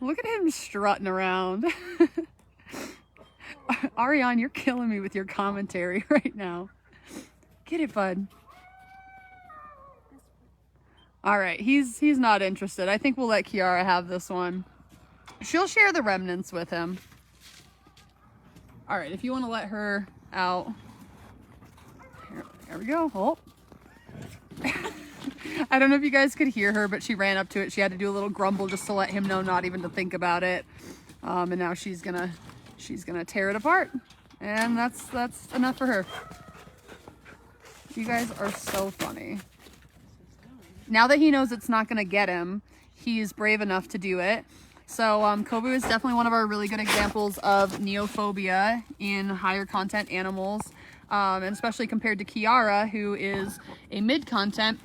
Look at him strutting around. Ariane, you're killing me with your commentary right now. Get it, bud. All right, he's not interested. I think we'll let Kiara have this one. She'll share the remnants with him. All right, if you want to let her out. There we go. Oh. I don't know if you guys could hear her, but she ran up to it. She had to do a little grumble just to let him know not even to think about it. And now she's gonna tear it apart. And that's enough for her. You guys are so funny. Now that he knows it's not gonna get him, he's brave enough to do it. So Kobu is definitely one of our really good examples of neophobia in higher content animals. And especially compared to Kiara, who is a mid-content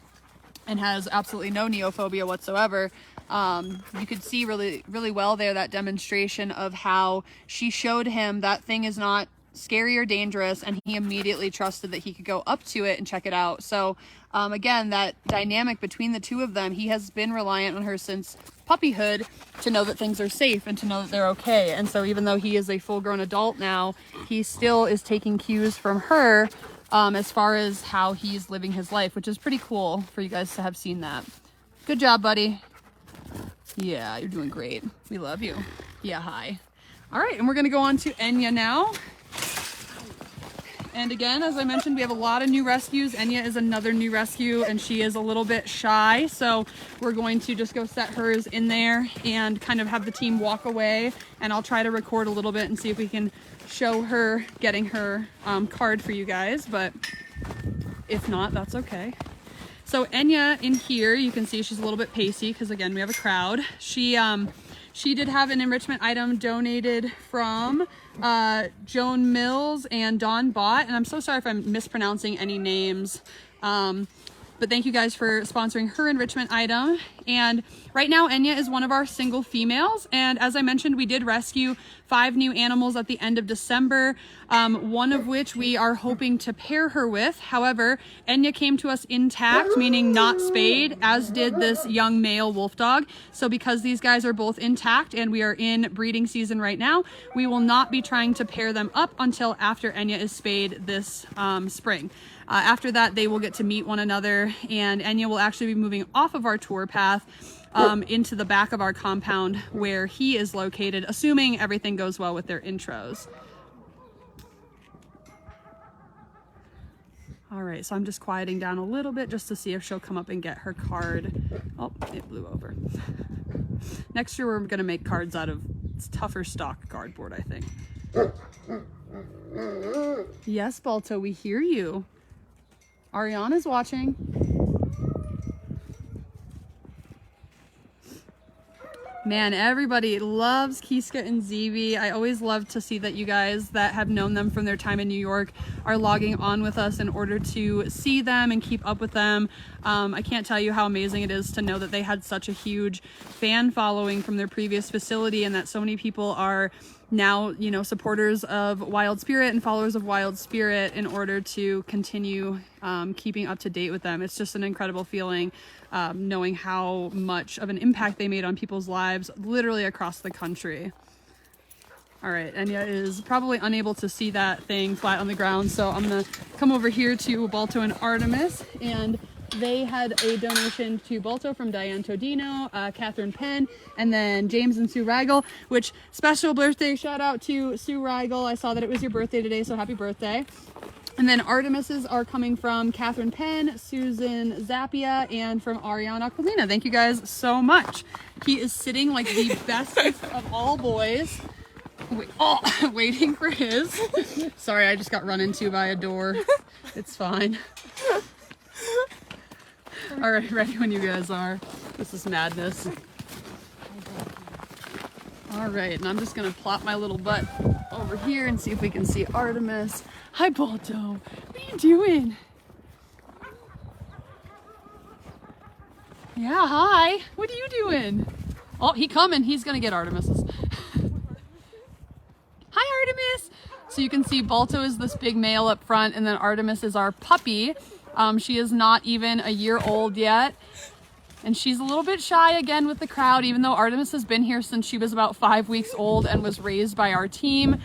and has absolutely no neophobia whatsoever. You could see really, really well there that demonstration of how she showed him that thing is not scary or dangerous, and he immediately trusted that he could go up to it and check it out. So again, that dynamic between the two of them, he has been reliant on her since puppyhood to know that things are safe and to know that they're okay. And so even though he is a full-grown adult now, he still is taking cues from her as far as how he's living his life, which is pretty cool for you guys to have seen that. Good job, buddy. Yeah, you're doing great. We love you. Yeah, hi. All right, and we're gonna go on to Enya now. And again, as I mentioned, we have a lot of new rescues. Enya is another new rescue, and she is a little bit shy. So we're going to just go set hers in there and kind of have the team walk away. And I'll try to record a little bit and see if we can show her getting her card for you guys. But if not, that's okay. So Enya in here, you can see she's a little bit pacey because again, we have a crowd. She did have an enrichment item donated from Joan Mills and Dawn Bott, and I'm so sorry if I'm mispronouncing any names. But thank you guys for sponsoring her enrichment item. And right now, Enya is one of our single females. And as I mentioned, we did rescue 5 new animals at the end of December, one of which we are hoping to pair her with. However, Enya came to us intact, meaning not spayed, as did this young male wolf dog. So because these guys are both intact and we are in breeding season right now, we will not be trying to pair them up until after Enya is spayed this spring. After that, they will get to meet one another, and Enya will actually be moving off of our tour path into the back of our compound where he is located, assuming everything goes well with their intros. All right, so I'm just quieting down a little bit just to see if she'll come up and get her card. Oh, it blew over. Next year, we're gonna make cards out of tougher stock cardboard, I think. Yes, Balto, we hear you. Ariana's watching. Man, everybody loves Kiska and Zevi. I always love to see that you guys that have known them from their time in New York are logging on with us in order to see them and keep up with them. I can't tell you how amazing it is to know that they had such a huge fan following from their previous facility, and that so many people are now, you know, supporters of Wild Spirit and followers of Wild Spirit in order to continue keeping up to date with them. It's just an incredible feeling, knowing how much of an impact they made on people's lives literally across the country. All right, Enya is probably unable to see that thing flat on the ground, so I'm gonna come over here to Balto and Artemis, and they had a donation to Balto from Diane Todino, Catherine Penn, and then James and Sue Rigel, which special birthday shout out to Sue Rigel. I saw that it was your birthday today, so happy birthday. And then Artemis's are coming from Catherine Penn, Susan Zappia, and from Ariana Aquilina. Thank you guys so much. He is sitting like the bestest of all boys. Wait, oh, waiting for his. Sorry, I just got run into by a door. It's fine. All right, ready when you guys are. This is madness. All right, and I'm just gonna plop my little butt over here and see if we can see Artemis. Hi, Balto. What are you doing? Yeah, hi. What are you doing? Oh, he coming. He's gonna get Artemis's. Hi, Artemis. So you can see Balto is this big male up front, and then Artemis is our puppy. She is not even a year old yet, and she's a little bit shy again with the crowd, even though Artemis has been here since she was about 5 weeks old and was raised by our team.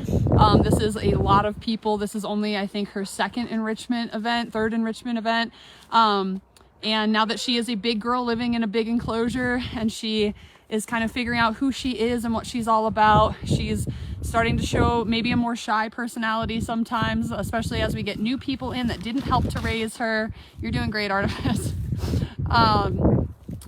This is a lot of people. This is only, I think, her third enrichment event. And now that she is a big girl living in a big enclosure, and she is kind of figuring out who she is and what she's all about, she's starting to show maybe a more shy personality sometimes, especially as we get new people in that didn't help to raise her. You're doing great, Artemis.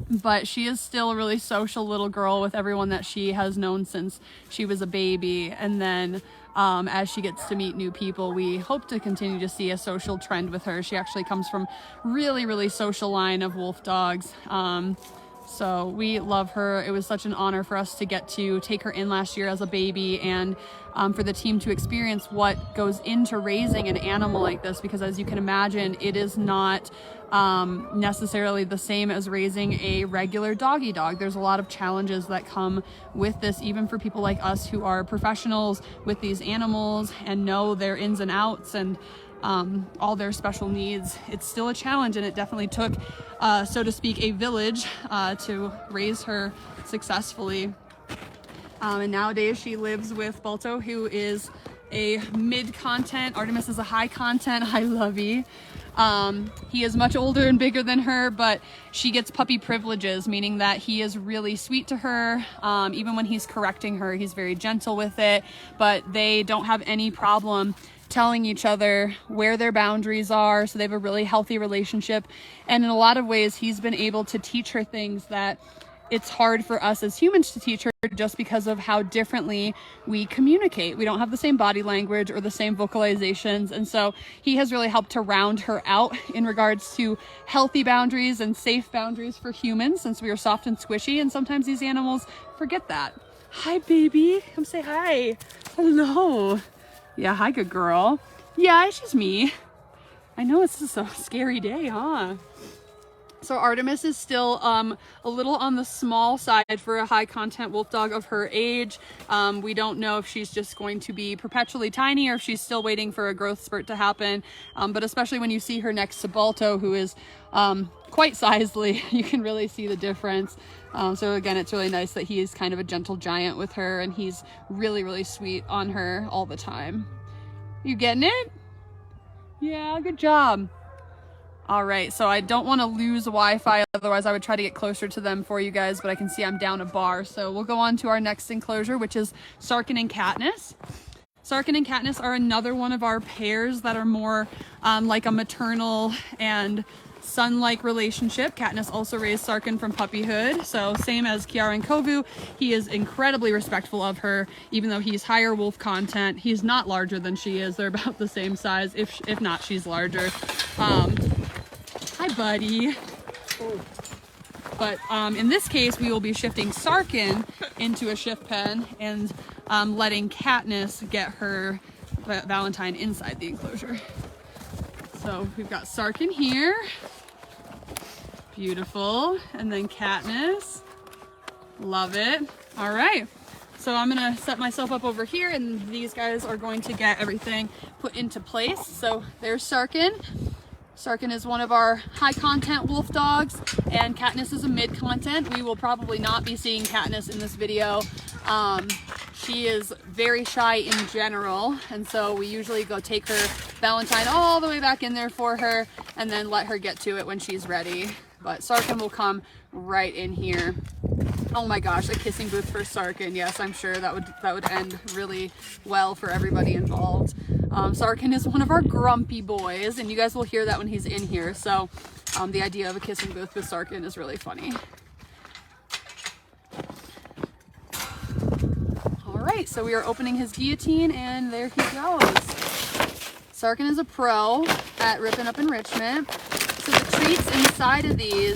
But she is still a really social little girl with everyone that she has known since she was a baby. And then as she gets to meet new people, we hope to continue to see a social trend with her. She actually comes from really, really social line of wolf dogs. So we love her. It was such an honor for us to get to take her in last year as a baby, and for the team to experience what goes into raising an animal like this, because as you can imagine, it is not necessarily the same as raising a regular doggy dog. There's a lot of challenges that come with this, even for people like us who are professionals with these animals and know their ins and outs and all their special needs. It's still a challenge, and it definitely took, so to speak, a village to raise her successfully. And nowadays she lives with Balto, who is a mid-content. Artemis is a high-content, high-lovey. He is much older and bigger than her, but she gets puppy privileges, meaning that he is really sweet to her. Even when he's correcting her, he's very gentle with it, but they don't have any problem telling each other where their boundaries are, so they have a really healthy relationship. And in a lot of ways, he's been able to teach her things that it's hard for us as humans to teach her, just because of how differently we communicate. We don't have the same body language or the same vocalizations, and so he has really helped to round her out in regards to healthy boundaries and safe boundaries for humans, since we are soft and squishy, and sometimes these animals forget that. Hi, baby. Come say hi. Hello. Yeah, hi, good girl. Yeah, it's just me. I know it's just a scary day, huh? So Artemis is still a little on the small side for a high content wolf dog of her age. We don't know if she's just going to be perpetually tiny or if she's still waiting for a growth spurt to happen. But especially when you see her next to Balto, who is quite sizely, you can really see the difference. So again, it's really nice that he is kind of a gentle giant with her, and he's really, really sweet on her all the time. You getting it? Yeah, good job. All right, so I don't want to lose Wi-Fi, otherwise I would try to get closer to them for you guys, but I can see I'm down a bar. So we'll go on to our next enclosure, which is Sarkin and Katniss. Sarkin and Katniss are another one of our pairs that are more like a maternal and son-like relationship. Katniss also raised Sarkin from puppyhood, so same as Kiara and Kovu, he is incredibly respectful of her, even though he's higher wolf content. He's not larger than she is. They're about the same size, if not she's larger. Hi, buddy. But in this case, we will be shifting Sarkin into a shift pen and letting Katniss get her Valentine inside the enclosure. So we've got Sarkin here. Beautiful. And then Katniss. Love it. All right. So I'm going to set myself up over here, and these guys are going to get everything put into place. So there's Sarkin. Sarkin is one of our high content wolf dogs, and Katniss is a mid content. We will probably not be seeing Katniss in this video. She is very shy in general, and so we usually go take her Valentine all the way back in there for her and then let her get to it when she's ready. But Sarkin will come right in here. Oh my gosh, a kissing booth for Sarkin. Yes, I'm sure that would end really well for everybody involved. Sarkin is one of our grumpy boys, and you guys will hear that when he's in here. So the idea of a kissing booth with Sarkin is really funny. All right, so we are opening his guillotine, and there he goes. Sarkin is a pro at ripping up enrichment. So the treats inside of these,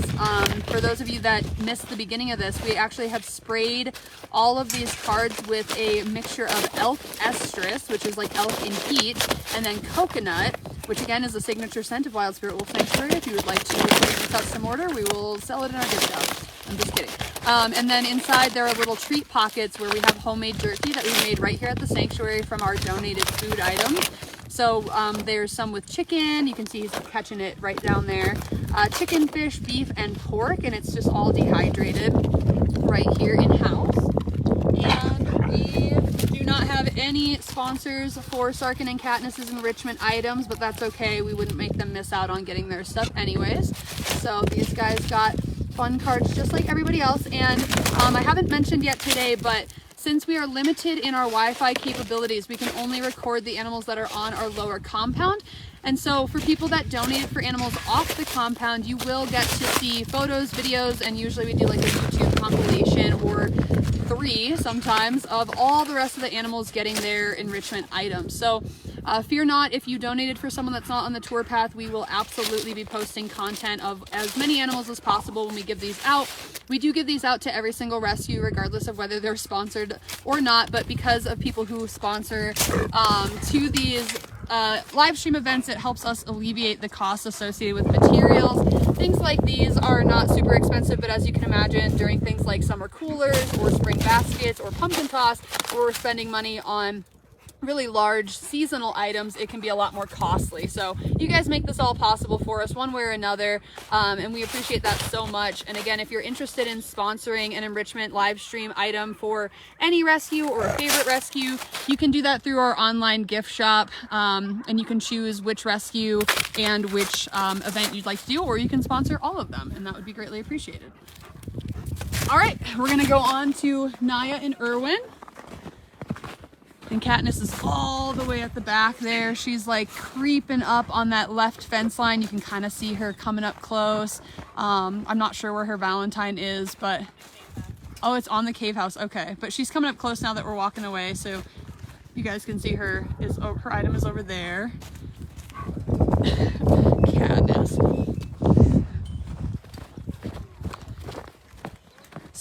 for those of you that missed the beginning of this, we actually have sprayed all of these cards with a mixture of elk estrus, which is like elk in heat, and then coconut, which again is a signature scent of Wild Spirit Wolf Sanctuary. If you would like to place a custom order, we will sell it in our gift shop. I'm just kidding. And then inside there are little treat pockets where we have homemade jerky that we made right here at the sanctuary from our donated food items. So there's some with chicken. You can see he's catching it right down there. Chicken, fish, beef, and pork, and it's just all dehydrated right here in-house. And we do not have any sponsors for Sarkin and Katniss's enrichment items, but that's okay. We wouldn't make them miss out on getting their stuff anyways. So these guys got fun cards just like everybody else. And I haven't mentioned yet today, but since we are limited in our Wi-Fi capabilities, we can only record the animals that are on our lower compound. And so for people that donated for animals off the compound, you will get to see photos, videos, and usually we do like a YouTube compilation or 3 sometimes of all the rest of the animals getting their enrichment items. So fear not, if you donated for someone that's not on the tour path, we will absolutely be posting content of as many animals as possible when we give these out. We do give these out to every single rescue, regardless of whether they're sponsored or not, but because of people who sponsor to these live stream events, it helps us alleviate the costs associated with materials. Things like these are not super expensive, but as you can imagine, during things like summer coolers or spring baskets or pumpkin toss, where we're spending money on really large seasonal items, it can be a lot more costly. So you guys make this all possible for us one way or another, and we appreciate that so much. And again, if you're interested in sponsoring an enrichment live stream item for any rescue or a favorite rescue, you can do that through our online gift shop, and you can choose which rescue and which event you'd like to do, or you can sponsor all of them, and that would be greatly appreciated. All right, we're gonna go on to Naya and Irwin. And Katniss is all the way at the back there. She's like creeping up on that left fence line. You can kind of see her coming up close. I'm not sure where her Valentine is, but oh, it's on the cave house. Okay, but she's coming up close now that we're walking away, so you guys can see her item is over there. Katniss.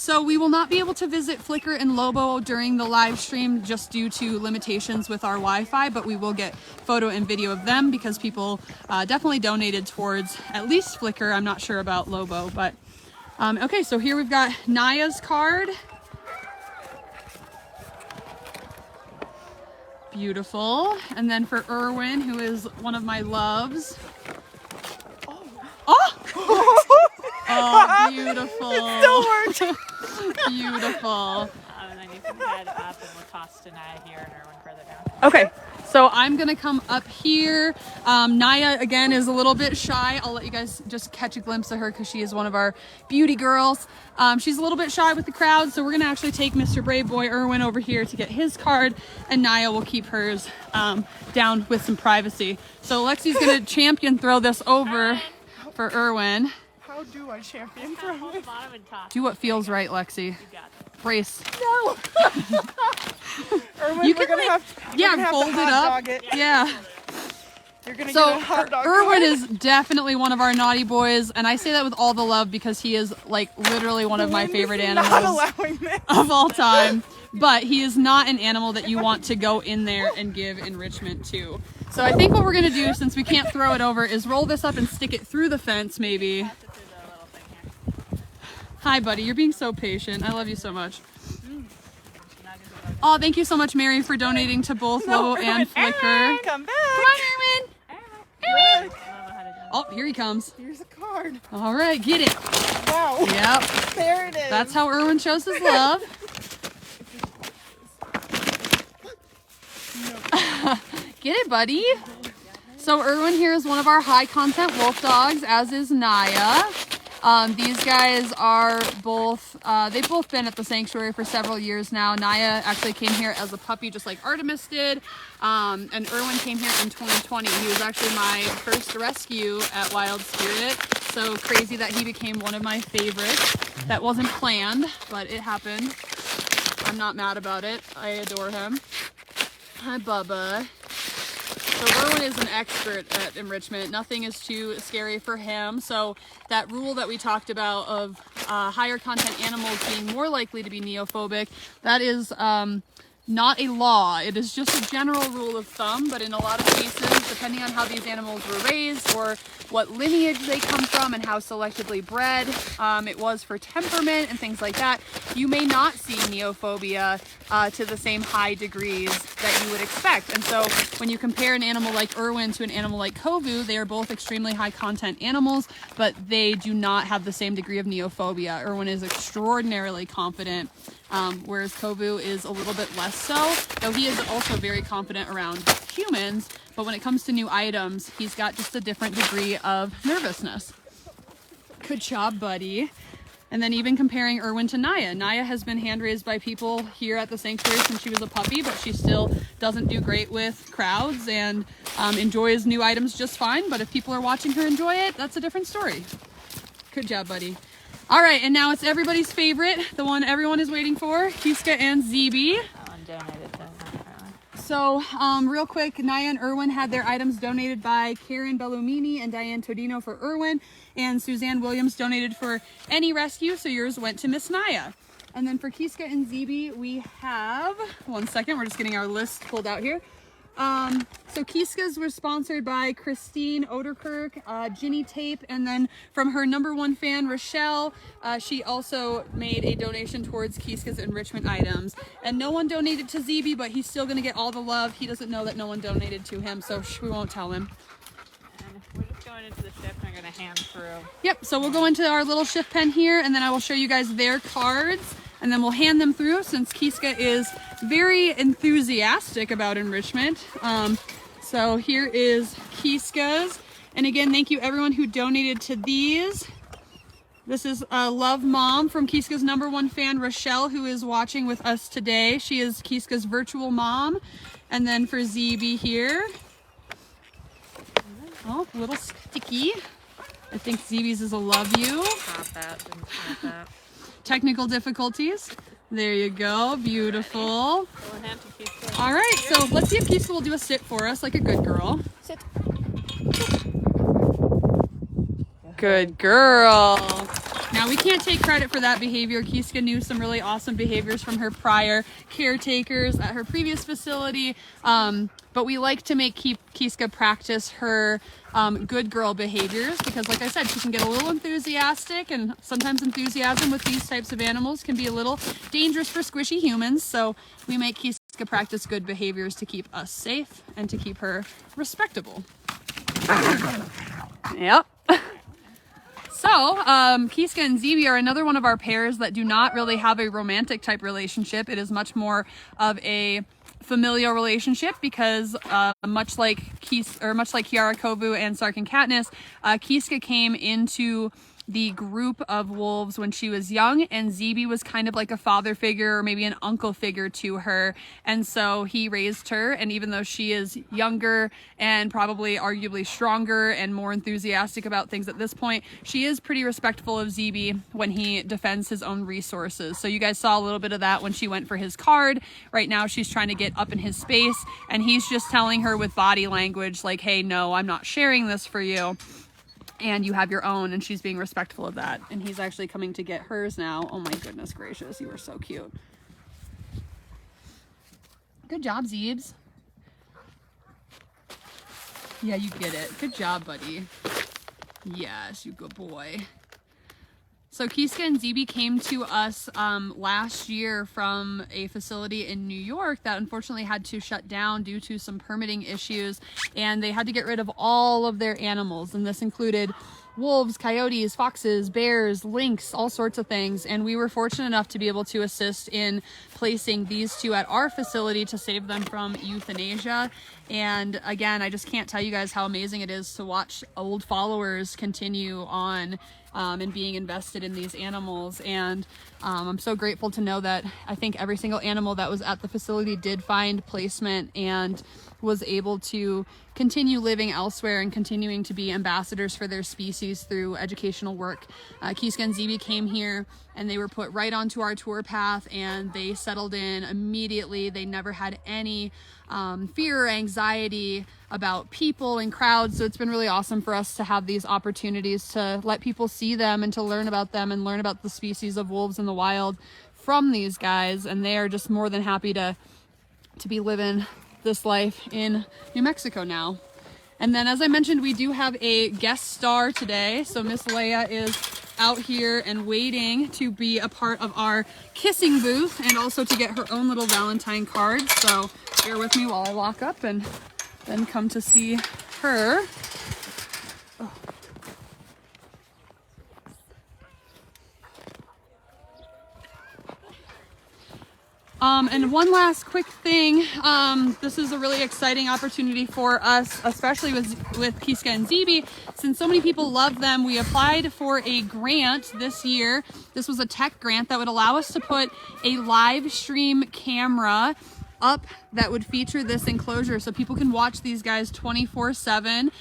So we will not be able to visit Flicker and Lobo during the live stream just due to limitations with our Wi-Fi, but we will get photo and video of them because people definitely donated towards at least Flicker. I'm not sure about Lobo, but okay, so here we've got Naya's card. Beautiful. And then for Erwin, who is one of my loves. Oh! Oh, beautiful. It still worked. Beautiful. And then you can head up and we'll toss to Naya here and Erwin further down. Okay, so I'm gonna come up here. Naya, again, is a little bit shy. I'll let you guys just catch a glimpse of her because she is one of our beauty girls. She's a little bit shy with the crowd, so we're gonna actually take Mr. Brave Boy Erwin over here to get his card, and Naya will keep hers down with some privacy. So Lexi's gonna champion throw this over for Erwin. How do I champion Kind of hold the from bottom and toss. Do what feels right, Lexi. You got it. Brace. No. Erwin, You we're can, gonna like, have yeah, we're gonna have fold to it hot up. dog it. Yeah. You're gonna So get a hot dog. Erwin card. is definitely one of our naughty boys, and I say that with all the love because he is like literally one of my Wind favorite is Not animals allowing this. of all time. But he is not an animal that you want to go in there and give enrichment to. So I think what we're gonna do, since we can't throw it over, is roll this up and stick it through the fence maybe. Toss it through the little thing here. Hi buddy, you're being so patient. I love you so much. Oh, thank you so much, Mary, for donating to both Lobo and Flicker. Come back. Come on, Erwin. Erwin. Look, Lobo had it done. Oh, here he comes. here's a card. All right, get it. Wow. Yep. There it is. That's how Erwin shows his love. Get it, buddy. So Erwin here is one of our high content wolf dogs, as is Naya. These guys are both, they've both been at the sanctuary for several years now. Naya actually came here as a puppy just like Artemis did. And Erwin came here in 2020. He was actually my first rescue at Wild Spirit. So crazy that he became one of my favorites. That wasn't planned, but it happened. I'm not mad about it. I adore him. Hi, Bubba. So Erwin is an expert at enrichment. Nothing is too scary for him. So that rule that we talked about of higher content animals being more likely to be neophobic, that is not a law. It is just a general rule of thumb, but in a lot of cases, depending on how these animals were raised or what lineage they come from and how selectively bred it was for temperament and things like that, you may not see neophobia to the same high degrees that you would expect. And so when you compare an animal like Erwin to an animal like Kovu, they are both extremely high content animals, but they do not have the same degree of neophobia. Erwin is extraordinarily confident, whereas Kovu is a little bit less so, though he is also very confident around humans. But when it comes to new items, he's got just a different degree of nervousness. Good job, buddy. And then even comparing Erwin to Naya. Naya has been hand raised by people here at the sanctuary since she was a puppy, but she still doesn't do great with crowds and enjoys new items just fine. But if people are watching her enjoy it, that's a different story. Good job, buddy. All right, and now it's everybody's favorite, the one everyone is waiting for, Kiska and Zeeby. That one donated to Erwin. So real quick, Naya and Erwin had their items donated by Karen Bellumini and Diane Todino for Erwin, and Suzanne Williams donated for any rescue, so yours went to Miss Naya. And then for Kiska and Zeeby, we have, one second, we're just getting our list pulled out here. So Kiska's were sponsored by Christine Oderkirk, Ginny Tape, and then from her #1 fan, Rochelle, she also made a donation towards Kiska's enrichment items. And no one donated to Zeeby, but he's still gonna get all the love. He doesn't know that no one donated to him, so we won't tell him. And we're just going into the ship and we're going to hand through. Yep, so we'll go into our little shift pen here, and then I will show you guys their cards, and then we'll hand them through since Kiska is very enthusiastic about enrichment. So here is Kiska's. And again, thank you everyone who donated to these. This is Love Mom from Kiska's #1 fan, Rochelle, who is watching with us today. She is Kiska's virtual mom. And then for Zeeby here. Oh, a little sticky. I think Zeeby's is a love you. Pop that. Didn't pop that. Technical difficulties. There you go. Beautiful. We'll hand to Kiska. All right, so let's see if Kiska will do a sit for us like a good girl. Sit. Good girl. Now, we can't take credit for that behavior. Kiska knew some really awesome behaviors from her prior caretakers at her previous facility, but we like to make Kiska practice her good girl behaviors because, like I said, she can get a little enthusiastic, and sometimes enthusiasm with these types of animals can be a little dangerous for squishy humans, so we make Kiska practice good behaviors to keep us safe and to keep her respectable. Yep. So, Kiska and Zeeby are another one of our pairs that do not really have a romantic type relationship. It is much more of a familial relationship because much like Kiara Kovu and Sark and Katniss, Kiska came into the group of wolves when she was young, and Zeeby was kind of like a father figure or maybe an uncle figure to her, and so he raised her. And even though she is younger and probably arguably stronger and more enthusiastic about things at this point, she is pretty respectful of Zeeby when he defends his own resources. So you guys saw a little bit of that when she went for his card. Right now she's trying to get up in his space, and he's just telling her with body language like, hey, no, I'm not sharing this for you, and you have your own, and she's being respectful of that. And he's actually coming to get hers now. Oh my goodness gracious, you are so cute. Good job, Zeebs. Yeah, you get it. Good job, buddy. Yes, you good boy. So Kiska and Zeeby came to us last year from a facility in New York that unfortunately had to shut down due to some permitting issues, and they had to get rid of all of their animals, and this included wolves, coyotes, foxes, bears, lynx, all sorts of things. And we were fortunate enough to be able to assist in placing these two at our facility to save them from euthanasia. And again, I just can't tell you guys how amazing it is to watch old followers continue on and being invested in these animals. And I'm so grateful to know that I think every single animal that was at the facility did find placement and was able to continue living elsewhere and continuing to be ambassadors for their species through educational work. Kiska and Zeeby came here and they were put right onto our tour path, and they settled in immediately. They never had any fear or anxiety about people and crowds. So it's been really awesome for us to have these opportunities to let people see them and to learn about them and learn about the species of wolves in the wild from these guys. And they are just more than happy to be living this life in New Mexico now. And then, as I mentioned, we do have a guest star today. So Miss Leia is out here and waiting to be a part of our kissing booth and also to get her own little Valentine card. So bear with me while I walk up and then come to see her. Oh. And one last quick thing, this is a really exciting opportunity for us, especially with Kiska and Zeeby. Since so many people love them, we applied for a grant this year. This was a tech grant that would allow us to put a live stream camera up that would feature this enclosure so people can watch these guys 24/7.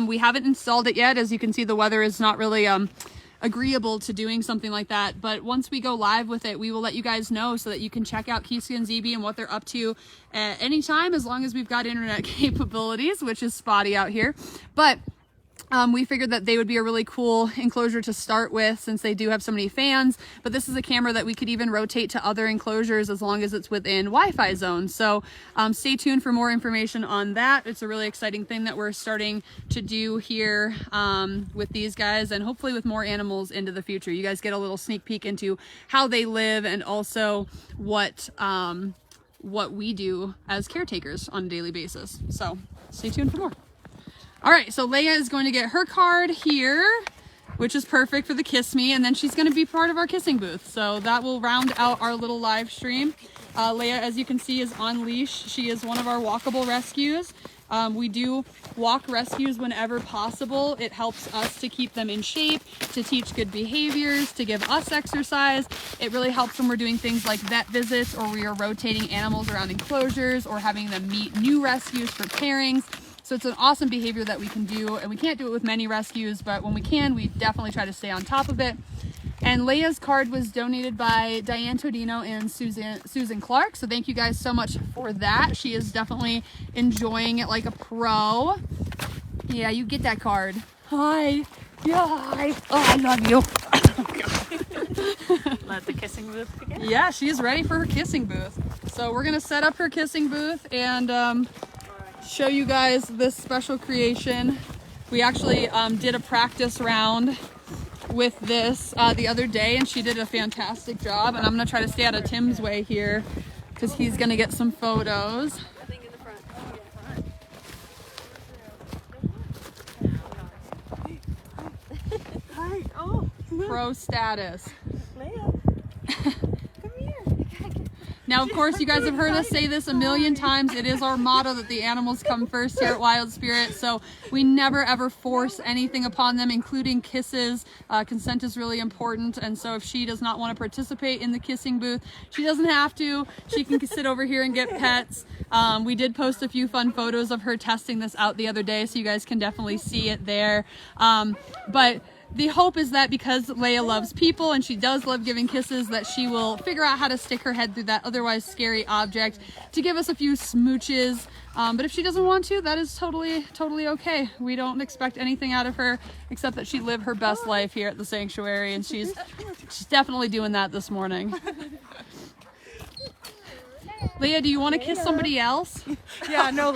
We haven't installed it yet. As you can see, the weather is not really agreeable to doing something like that, but once we go live with it, we will let you guys know so that you can check out Kiska and Zeeby and what they're up to at any time, as long as we've got internet capabilities, which is spotty out here. But we figured that they would be a really cool enclosure to start with, since they do have so many fans. But this is a camera that we could even rotate to other enclosures as long as it's within Wi-Fi zone. So stay tuned for more information on that. It's a really exciting thing that we're starting to do here with these guys, and hopefully with more animals into the future. You guys get a little sneak peek into how they live and also what we do as caretakers on a daily basis. So stay tuned for more. All right, so Leia is going to get her card here, which is perfect for the Kiss Me, and then she's going to be part of our kissing booth. So that will round out our little live stream. Leia, as you can see, is on leash. She is one of our walkable rescues. We do walk rescues whenever possible. It helps us to keep them in shape, to teach good behaviors, to give us exercise. It really helps when we're doing things like vet visits, or we are rotating animals around enclosures, or having them meet new rescues for pairings. So it's an awesome behavior that we can do, and we can't do it with many rescues, but when we can, we definitely try to stay on top of it. And Leia's card was donated by Diane Todino and Susan Clark. So thank you guys so much for that. She is definitely enjoying it like a pro. Yeah, you get that card. Hi. Yeah, hi. Oh, I love you. Oh, God. let the kissing booth begin. Yeah, she's ready for her kissing booth. So we're gonna set up her kissing booth and show you guys this special creation. We actually did a practice round with this the other day, and she did a fantastic job. And I'm gonna try to stay out of Tim's way here because he's gonna get some photos. I think in the front. Hi. Oh, Pro status. Leia. Come here. Now, of course, you guys have heard us say this a million times. It is our motto that the animals come first here at Wild Spirit. So we never ever force anything upon them, including kisses. Consent is really important. And so if she does not want to participate in the kissing booth, she doesn't have to. She can sit over here and get pets. We did post a few fun photos of her testing this out the other day, so you guys can definitely see it there. But the hope is that because Leia loves people and she does love giving kisses, that she will figure out how to stick her head through that otherwise scary object to give us a few smooches. But if she doesn't want to, that is totally okay. We don't expect anything out of her except that she live her best life here at the sanctuary, and she's definitely doing that this morning. Leia, do you want to kiss somebody else? Yeah, no.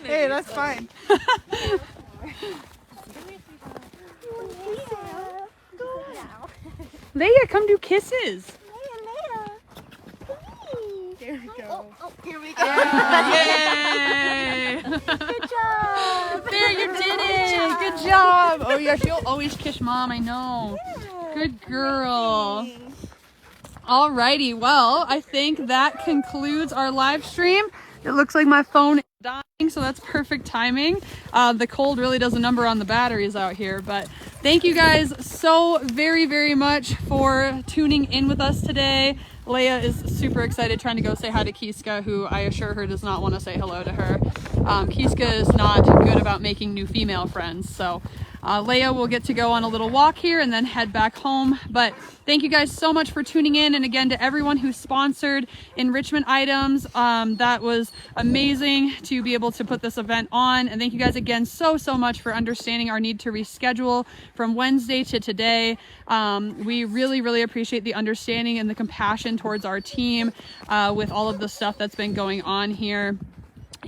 Hey, that's fine. Leia, come do kisses. Here we go. Here we go. Yay! Good job. There, you did it. Good job. Oh yeah, she'll always kiss mom. I know. Good girl. Alrighty, well, I think that concludes our live stream. It looks like my phone is dying, so that's perfect timing. The cold really does a number on the batteries out here, but thank you guys so very much for tuning in with us today. Leia is super excited trying to go say hi to Kiska, who I assure her does not want to say hello to her. Kiska is not good about making new female friends, so Leia will get to go on a little walk here and then head back home. But thank you guys so much for tuning in, and again to everyone who sponsored enrichment items. That was amazing to be able to put this event on, and thank you guys again so much for understanding our need to reschedule from Wednesday to today. We really appreciate the understanding and the compassion towards our team with all of the stuff that's been going on here.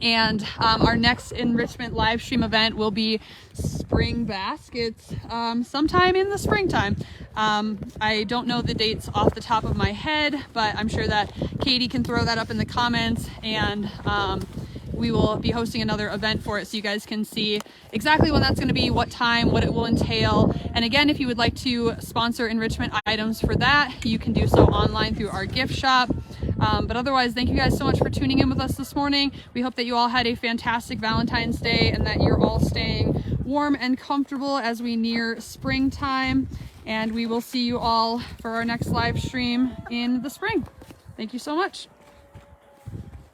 And our next enrichment live stream event will be Spring Baskets sometime in the springtime. I don't know the dates off the top of my head, but I'm sure that Katie can throw that up in the comments, and we will be hosting another event for it so you guys can see exactly when that's going to be, what time, what it will entail. And again, if you would like to sponsor enrichment items for that, you can do so online through our gift shop. But otherwise, thank you guys so much for tuning in with us this morning. We hope that you all had a fantastic Valentine's Day and that you're all staying warm and comfortable as we near springtime. And we will see you all for our next live stream in the spring. Thank you so much.